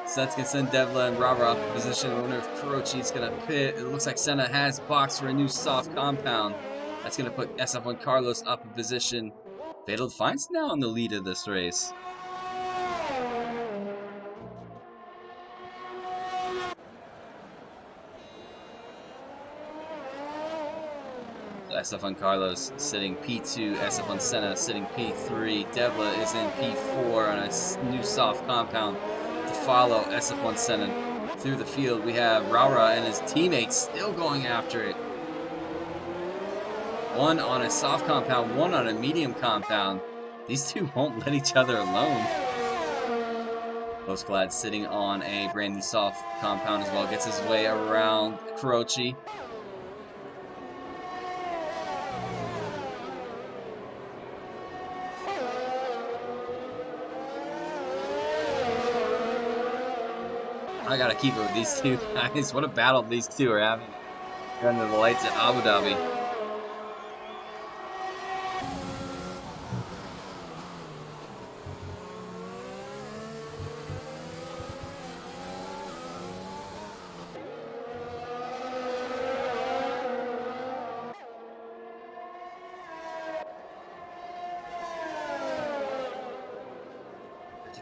S2: So that's going to send Devla and Rara up in position. I wonder if Kurochi's going to pit. It looks like Senna has boxed for a new soft compound. That's going to put SF1 Carlos up in position. Fatal Defiance now in the lead of this race. SF1 Carlos sitting P2, SF1 Senna sitting P3, Devla is in P4 on a new soft compound to follow SF1 Senna through the field. We have Rara and his teammates still going after it. One on a soft compound, one on a medium compound. These two won't let each other alone. Postglad sitting on a brand new soft compound as well, gets his way around Kurochi. I gotta keep it with these two guys. What a battle these two are having under the lights at Abu Dhabi.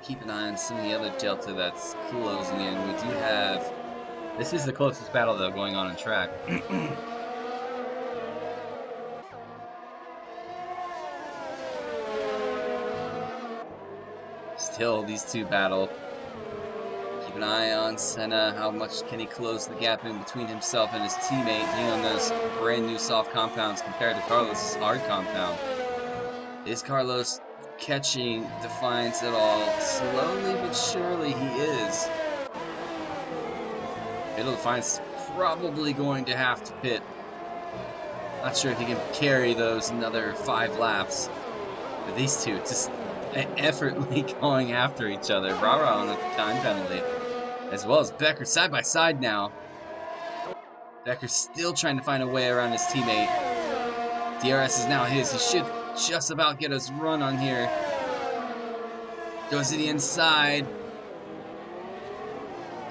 S2: Keep an eye on some of the other Delta that's closing in. We do have... This is the closest battle, though, going on track. Still, these two battle. Keep an eye on Senna. How much can he close the gap in between himself and his teammate being on those brand new soft compounds compared to Carlos' hard compound? Is Carlos catching Defiance at all? Slowly but surely he is. Fatal Defiance probably going to have to pit. Not sure if he can carry those another 5 laps. But these two just effortlessly going after each other. Rara on a time penalty. As well as Becker side by side now. Becker's still trying to find a way around his teammate. DRS is now his. He should just about get us run on here. Goes to the inside.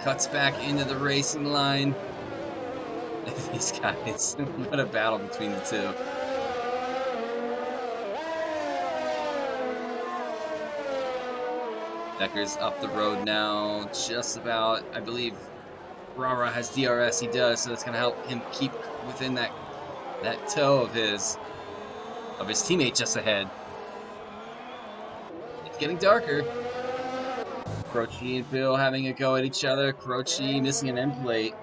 S2: Cuts back into the racing line. These guys, what a battle between the two. Becker's up the road now, just about. I believe Rara has DRS, he does, so that's going to help him keep within that toe of his teammate just ahead. It's getting darker. Kurochi and Bill having a go at each other. Kurochi missing an end plate.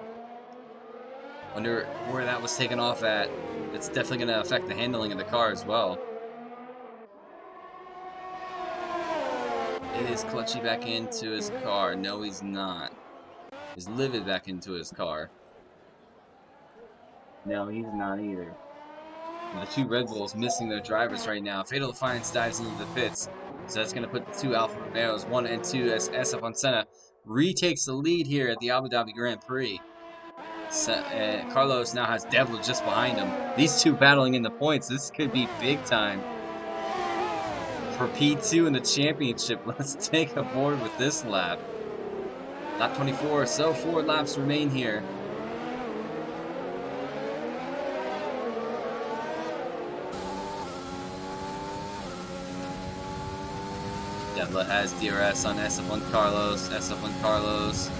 S2: Wonder where that was taken off at. It's definitely going to affect the handling of the car as well. Is Clutchy back into his car? No, he's not. Is Livid back into his car? No, he's not either. And the two Red Bulls missing their drivers right now. Fatal Defiance dives into the pits. So that's going to put the two Alfa Romeos, 1 and 2, as SF1 Senna retakes the lead here at the Abu Dhabi Grand Prix. Carlos now has Devla just behind him. These two battling in the points. This could be big time for P2 in the championship. Let's take a board with this lap. Lap 24, so 4 laps remain here. Devla has DRS on SF1 Carlos. SF1 Carlos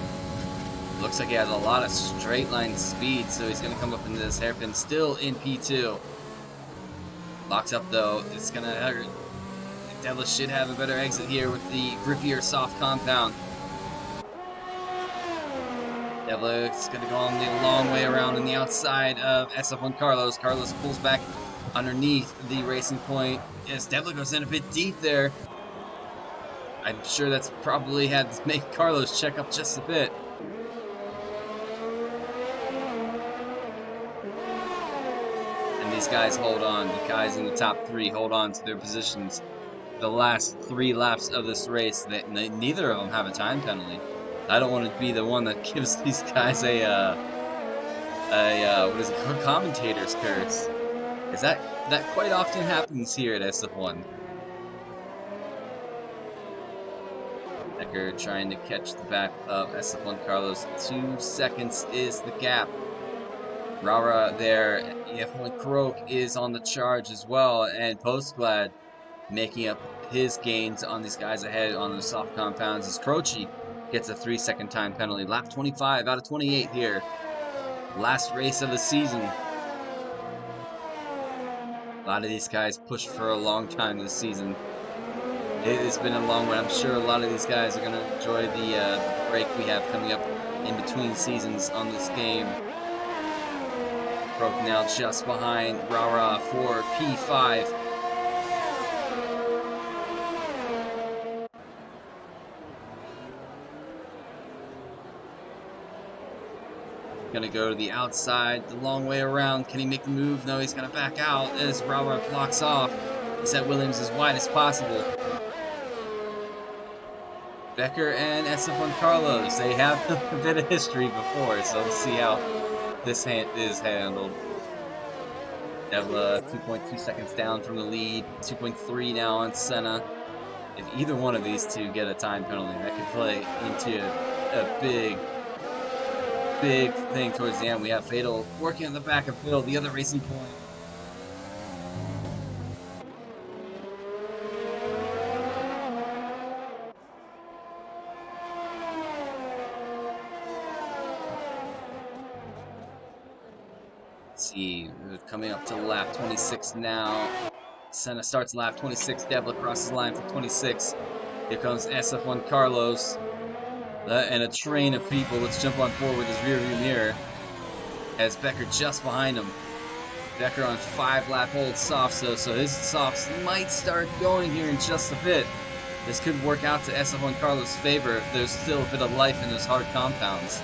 S2: looks like he has a lot of straight line speed, so he's going to come up into this hairpin still in P2. Locks up though, it's going to hurt. Devla should have a better exit here with the grippier soft compound. Devla is going to go on the long way around on the outside of SF1 Carlos. Carlos pulls back underneath the racing point. Yes, Devla goes in a bit deep there. I'm sure that's probably had to make Carlos check up just a bit. And these guys hold on. The guys in the top 3 hold on to their positions. The last 3 laps of this race, neither of them have a time penalty. I don't want to be the one that gives these guys a what is it, commentator's curse. Is that quite often happens here at SF1. Becker trying to catch the back of SF1 Carlos. 2 seconds is the gap. Rara there. EF1 Kroak is on the charge as well, and Postglad making up his gains on these guys ahead on the soft compounds as Croce gets a 3-second time penalty. Lap 25 out of 28 here. Last race of the season. A lot of these guys pushed for a long time this season. It has been a long one. I'm sure a lot of these guys are going to enjoy the break we have coming up in between seasons on this game. Kroak now just behind Rara for P5. Gonna go to the outside, the long way around. Can he make the move? No, he's gonna back out as Rara blocks off. Set Williams as wide as possible. Becker and SF1 Carlos, they have a bit of history before, so let's see how this is handled. Devla 2.2 seconds down from the lead, 2.3 now on Senna. If either one of these two get a time penalty, that could play into a big thing towards the end. We have Fatal working on the back of Phil, the other racing point. Let's see, we're coming up to lap 26 now. Senna starts lap 26, Devla crosses the line for 26. Here comes SF1 Carlos. And a train of people. Let's jump on board with his rear view mirror. As Becker just behind him. Becker on 5-lap old softs though, so his softs might start going here in just a bit. This could work out to SF1 Carlos' favor if there's still a bit of life in those hard compounds.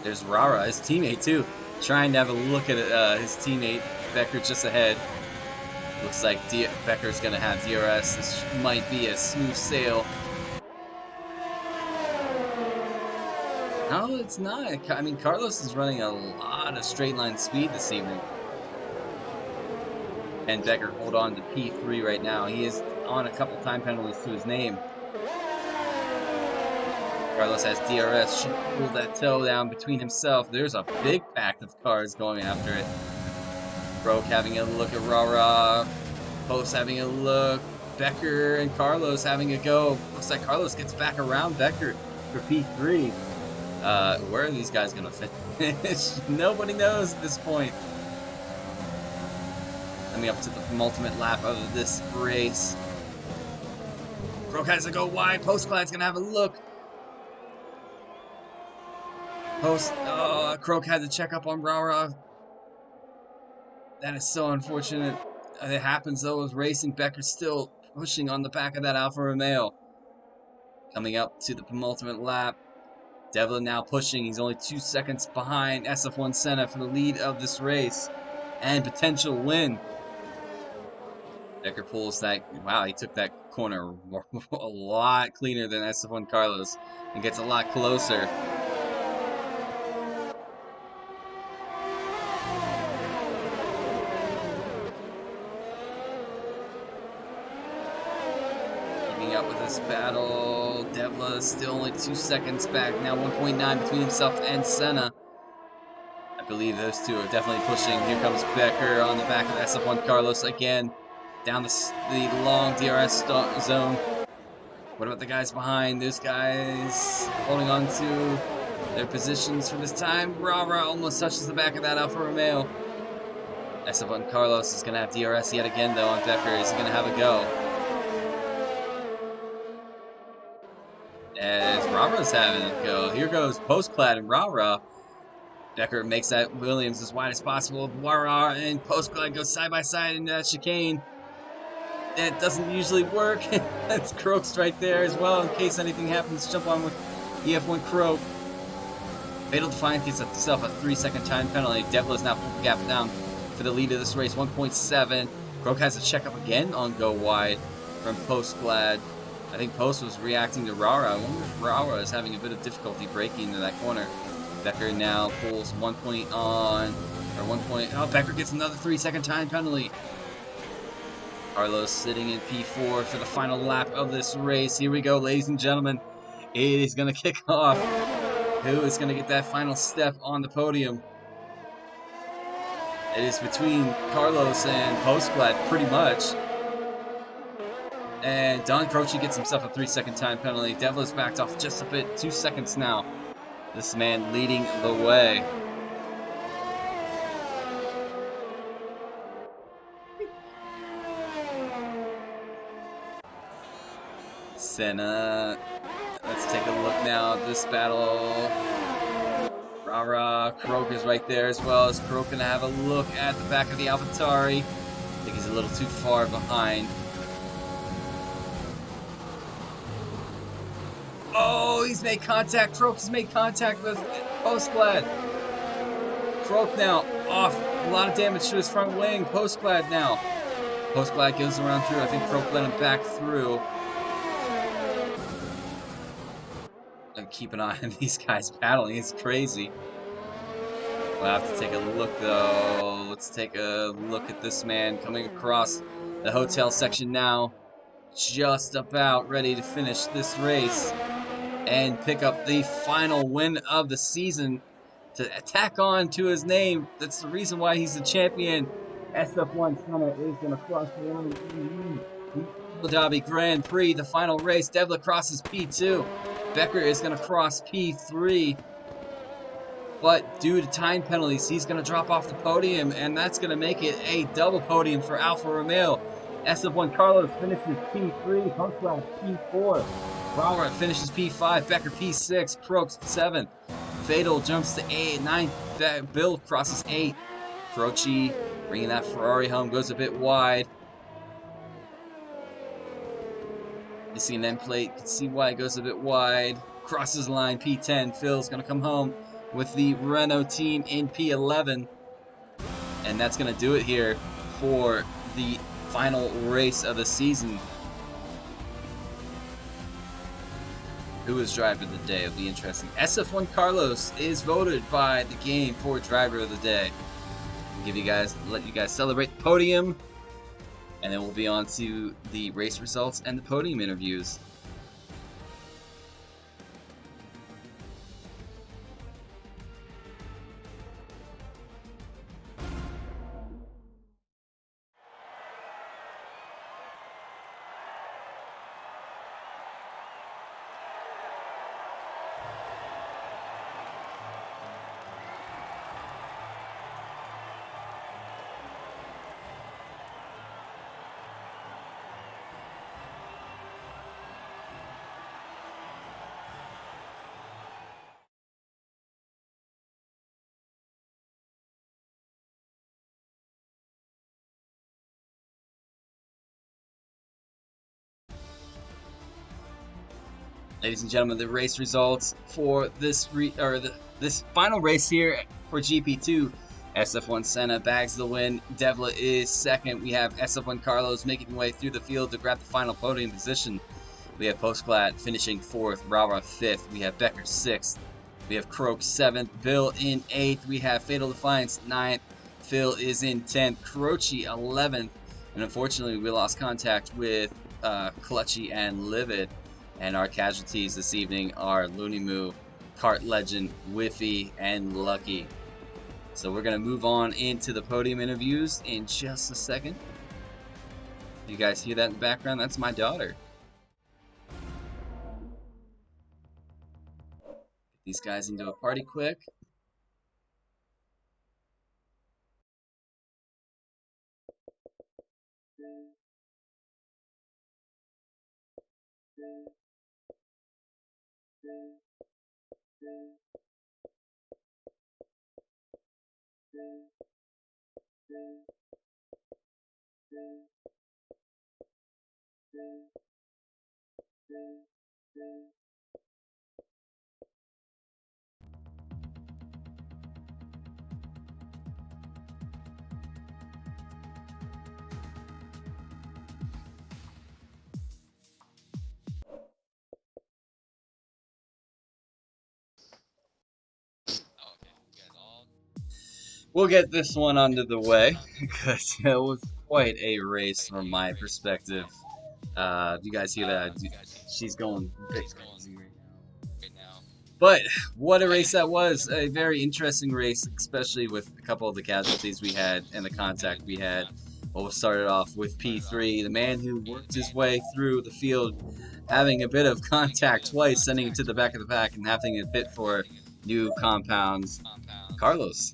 S2: There's Rara, his teammate too, trying to have a look at his teammate. Becker just ahead. Looks like Becker's gonna have DRS. This might be a smooth sail. No, it's not. I mean, Carlos is running a lot of straight line speed this evening. And Becker hold on to P3 right now. He is on a couple time penalties to his name. Carlos has DRS. Should pull that toe down between himself. There's a big pack of cars going after it. Kroak having a look at Rara. Post having a look. Becker and Carlos having a go. Looks like Carlos gets back around Becker for P3. Where are these guys going to finish? Nobody knows at this point. Coming up to the penultimate lap of this race. Kroak has to go wide. Postglad's going to have a look. Kroak had to check up on Rara. That is so unfortunate. It happens though with racing. Becker's still pushing on the back of that Alfa Romeo. Coming up to the penultimate lap. Devlin now pushing. He's only 2 seconds behind SF1 Senna for the lead of this race. And potential win. Becker pulls that. Wow, he took that corner a lot cleaner than SF1 Carlos. And gets a lot closer. Up with this battle. Devla still only 2 seconds back. Now 1.9 between himself and Senna. I believe those two are definitely pushing. Here comes Becker on the back of SF1 Carlos again. Down the long DRS zone. What about the guys behind? Those guys holding on to their positions for this time. Rara almost touches the back of that Alfa Romeo. SF1 Carlos is going to have DRS yet again though on Becker. Is he going to have a go? As Rara's having a go. Here goes Postglad and Rara. Becker makes that Williams as wide as possible. Rara and Postglad go side by side into that chicane. That doesn't usually work. That's Kroak's right there as well. In case anything happens, jump on with EF1 Kroak. Fatal Defiance gets himself a 3-second time penalty. Devla's now pulled the gap down for the lead of this race, 1.7. Kroak has to check up again on go wide from Postglad. I think Post was reacting to Rara. I wonder if Rara is having a bit of difficulty breaking into that corner. Becker now pulls 1 point on, or 1 point. Oh, Becker gets another 3-second time penalty. Carlos sitting in P4 for the final lap of this race. Here we go, ladies and gentlemen. It is going to kick off. Who is going to get that final step on the podium? It is between Carlos and Postblad, pretty much. And Don Croce gets himself a 3-second time penalty. Devla's backed off just a bit, 2 seconds now. This man leading the way. Senna. Let's take a look now at this battle. Rara, Kroak is right there as well. Is Kroak gonna have a look at the back of the AlphaTauri? I think he's a little too far behind. Oh, he's made contact. Kroak has made contact with Postblad. Kroak now off. A lot of damage to his front wing. Postblad now. Postblad goes around through. I think Kroak let him back through. And keep an eye on these guys battling. It's crazy. We'll have to take a look though. Let's take a look at this man coming across the hotel section now. Just about ready to finish this race and pick up the final win of the season to tack on to his name. That's the reason why he's the champion. SF1 Senna is going to cross the line in the Abu Dhabi Grand Prix, the final race. Devla crosses P2. Becker is going to cross P3. But due to time penalties, he's going to drop off the podium, and that's going to make it a double podium for Alfa Romeo. SF1 Carlos finishes P3, Postblad P4. Rara finishes P5, Becker P6, Kroak 7th. Fatal jumps to 9th, Bill crosses 8th. Croce bringing that Ferrari home, goes a bit wide. Missing an end plate, you can see why it goes a bit wide. Crosses line, P10, Phil's going to come home with the Renault team in P11. And that's going to do it here for the final race of the season. Who is driver of the day? It'll be interesting. SF1 Carlos is voted by the game for driver of the day. Let you guys celebrate the podium, and then we'll be on to the race results and the podium interviews. Ladies and gentlemen, the race results for this this final race here for GP2. SF1 Senna bags the win. Devla is second. We have SF1 Carlos making his way through the field to grab the final podium position. We have Postblad finishing 4th, Rara 5th. We have Becker 6th. We have Kroak 7th, Bill in 8th. We have Fatal Defiance 9th. Phil is in 10th. Croce 11th. And unfortunately, we lost contact with Clutchy and Livid. And our casualties this evening are Looney Moo, Kart Legend, Whiffy, and Lucky. So we're going to move on into the podium interviews in just a second. You guys hear that in the background? That's my daughter. Get these guys into a party quick. we'll get this one under the way because it was quite a race from my perspective. Do you guys hear that? She's going a bit crazy right now. But what a race that was! A very interesting race, especially with a couple of the casualties we had and the contact we had. Well, we'll start it off with P3, the man who worked his way through the field, having a bit of contact twice, sending it to the back of the pack and having it pit for new compounds. Carlos,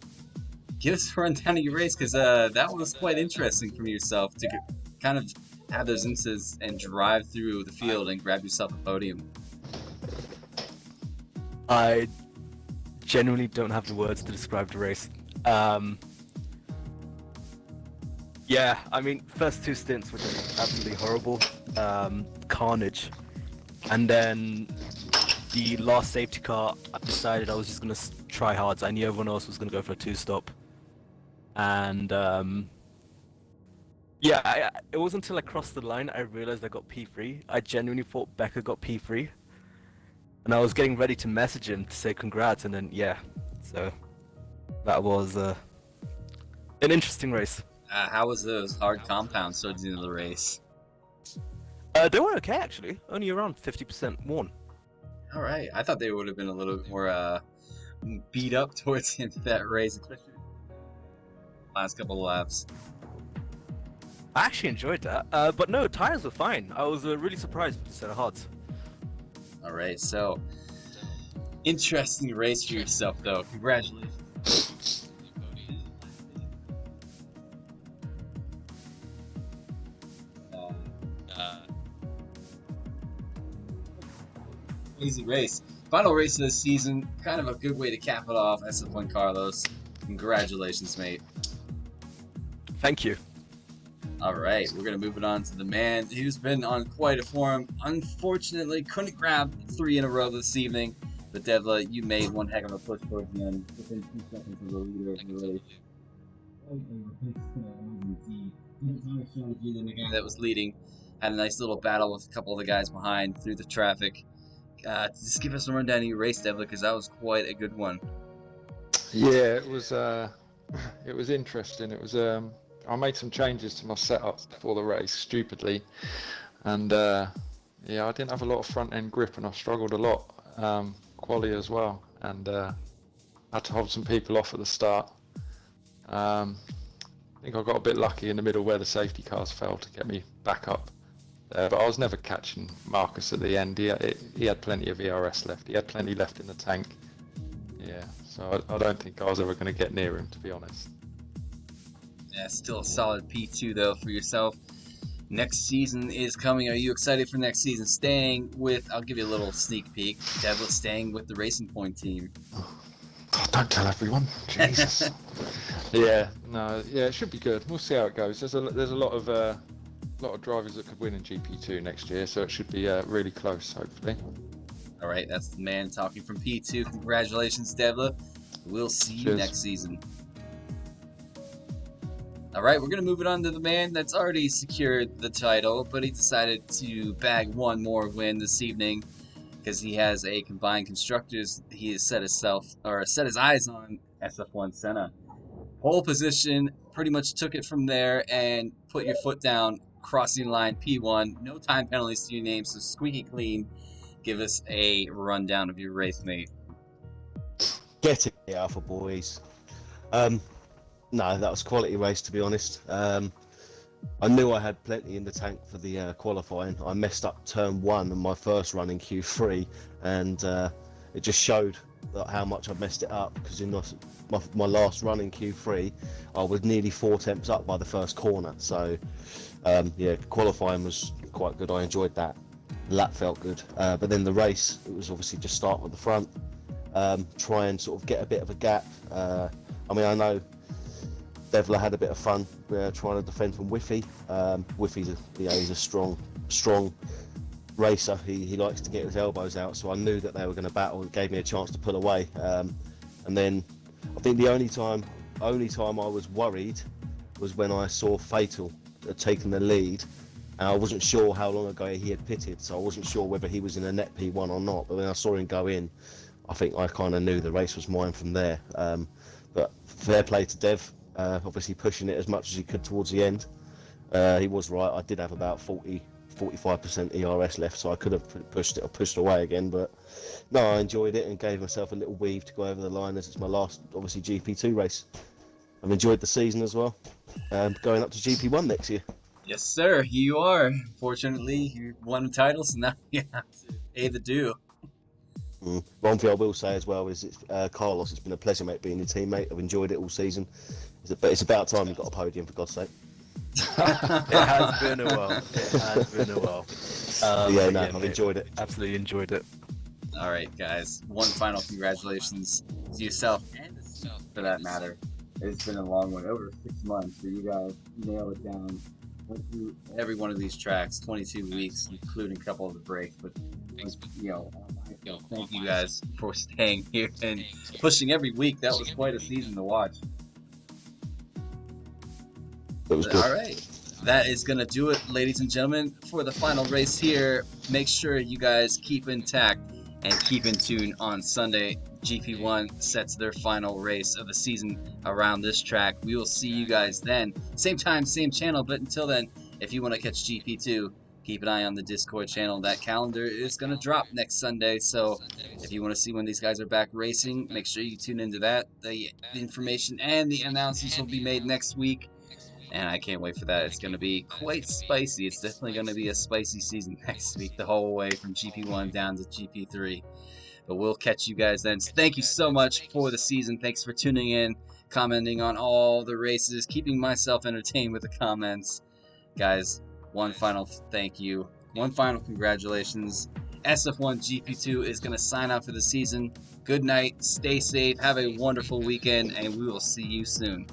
S2: give us a rundown of your race because that was quite interesting from yourself to kind of have those instances and drive through the field and grab yourself a podium.
S1: I genuinely don't have the words to describe the race. Yeah, I mean, first two stints were just absolutely horrible, carnage, and then the last safety car, I decided I was just gonna try hard. I knew everyone else was gonna go for a two-stop, and yeah, it wasn't until I crossed the line I realized I got P3. I genuinely thought Becca got P3, and I was getting ready to message him to say congrats, and then yeah, so that was an interesting race.
S2: How was those hard compounds towards the end of the race?
S1: They were okay actually, only around 50% worn.
S2: All right, I thought they would have been a little more beat up towards the end of that race, especially last couple of laps.
S1: I actually enjoyed that, but no, tires were fine. I was really surprised with the set of hards.
S2: All right, so interesting race for yourself, though. Congratulations. Easy race. Final race of the season. Kind of a good way to cap it off. That's the point, Carlos. Congratulations, mate.
S1: Thank you.
S2: All right, we're going to move it on to the man who's been on quite a form. Unfortunately, couldn't grab 3 in a row this evening. But Devla, you made one heck of a push towards the end. Within 2 seconds of the leader of the race. The guy that was leading had a nice little battle with a couple of the guys behind through the traffic. Just give us a rundown of your race, Devla, because that was quite a good one.
S3: Yeah, it was interesting. It was I made some changes to my setup before the race, stupidly, and yeah, I didn't have a lot of front end grip, and I struggled a lot, quali as well, and had to hold some people off at the start. I think I got a bit lucky in the middle where the safety cars fell to get me back up. But I was never catching Marcus at the end. He had plenty of ERS left. He had plenty left in the tank. Yeah, so I don't think I was ever going to get near him, to be honest.
S2: Yeah, still a solid P2 though for yourself. Next season is coming. Are you excited for next season? Staying with, I'll give you a little sneak peek. Devla staying with the Racing Point team.
S3: Oh, don't tell everyone. Jesus. Yeah, it should be good. We'll see how it goes. There's a lot of drivers that could win in GP2 next year, so it should be really close, hopefully.
S2: All right, that's the man talking from P2. Congratulations, Devla. We'll see you next season. All right, we're going to move it on to the man that's already secured the title, but he decided to bag one more win this evening because he has a combined constructors. He has set his eyes on SF1 Senna. Pole position, pretty much took it from there and put your foot down, crossing line P1. No time penalties to your name, so squeaky clean. Give us a rundown of your race, mate.
S4: Get it, Alpha boys. No, that was quality race, to be honest. I knew I had plenty in the tank for the qualifying. I messed up turn 1 on my first run in Q3, and it just showed how much I messed it up, because in my last run in Q3, I was nearly 4 temps up by the first corner. So, yeah, qualifying was quite good. I enjoyed that. The lap felt good. But then the race, it was obviously just start with the front, try and sort of get a bit of a gap. I mean, I know Devla had a bit of fun trying to defend from Whiffy. Whiffy's he's a strong racer. He likes to get his elbows out, so I knew that they were going to battle. It gave me a chance to pull away. And then I think the only time I was worried was when I saw Fatal taking the lead, and I wasn't sure how long ago he had pitted, so I wasn't sure whether he was in a net P1 or not. But when I saw him go in, I think I kind of knew the race was mine from there. But fair play to Dev, obviously pushing it as much as he could towards the end. He was right. I did have about 45% ERS left, so I could have pushed it or pushed away again. But no, I enjoyed it and gave myself a little weave to go over the line, as it's my last, obviously, GP2 race. I've enjoyed the season as well. Going up to GP1 next year.
S2: Yes, sir. Here you are. Fortunately, you won the title, so now you have to pay the due.
S4: One thing I will say as well is, Carlos, it's been a pleasure, mate, being your teammate. I've enjoyed it all season. But it's about time you got a podium, for God's sake.
S1: It has been a while. It has been a while.
S4: I've enjoyed it.
S1: Absolutely enjoyed it.
S2: All right, guys. One final congratulations to yourself and the stuff, for that matter. It's been a long one, over 6 months, but you guys nailed it down. Went through every one of these tracks, 22 weeks, including a couple of the breaks. But thank you guys for staying here and pushing every week. That was quite a season to watch.
S4: It was good.
S2: All right. That is going to do it, ladies and gentlemen, for the final race here. Make sure you guys keep intact and keep in tune on Sunday. GP1 sets their final race of the season around this track. We will see you guys then. Same time, same channel, but until then, if you want to catch GP2, keep an eye on the Discord channel. That calendar is going to drop next Sunday, so if you want to see when these guys are back racing, make sure you tune into that. The information and the announcements will be made next week. And I can't wait for that. It's going to be quite spicy. It's definitely going to be a spicy season next week, the whole way from GP1 down to GP3. But we'll catch you guys then. So thank you so much for the season. Thanks for tuning in, commenting on all the races, keeping myself entertained with the comments. Guys, one final thank you. One final congratulations. SF1 GP2 is going to sign out for the season. Good night. Stay safe. Have a wonderful weekend. And we will see you soon.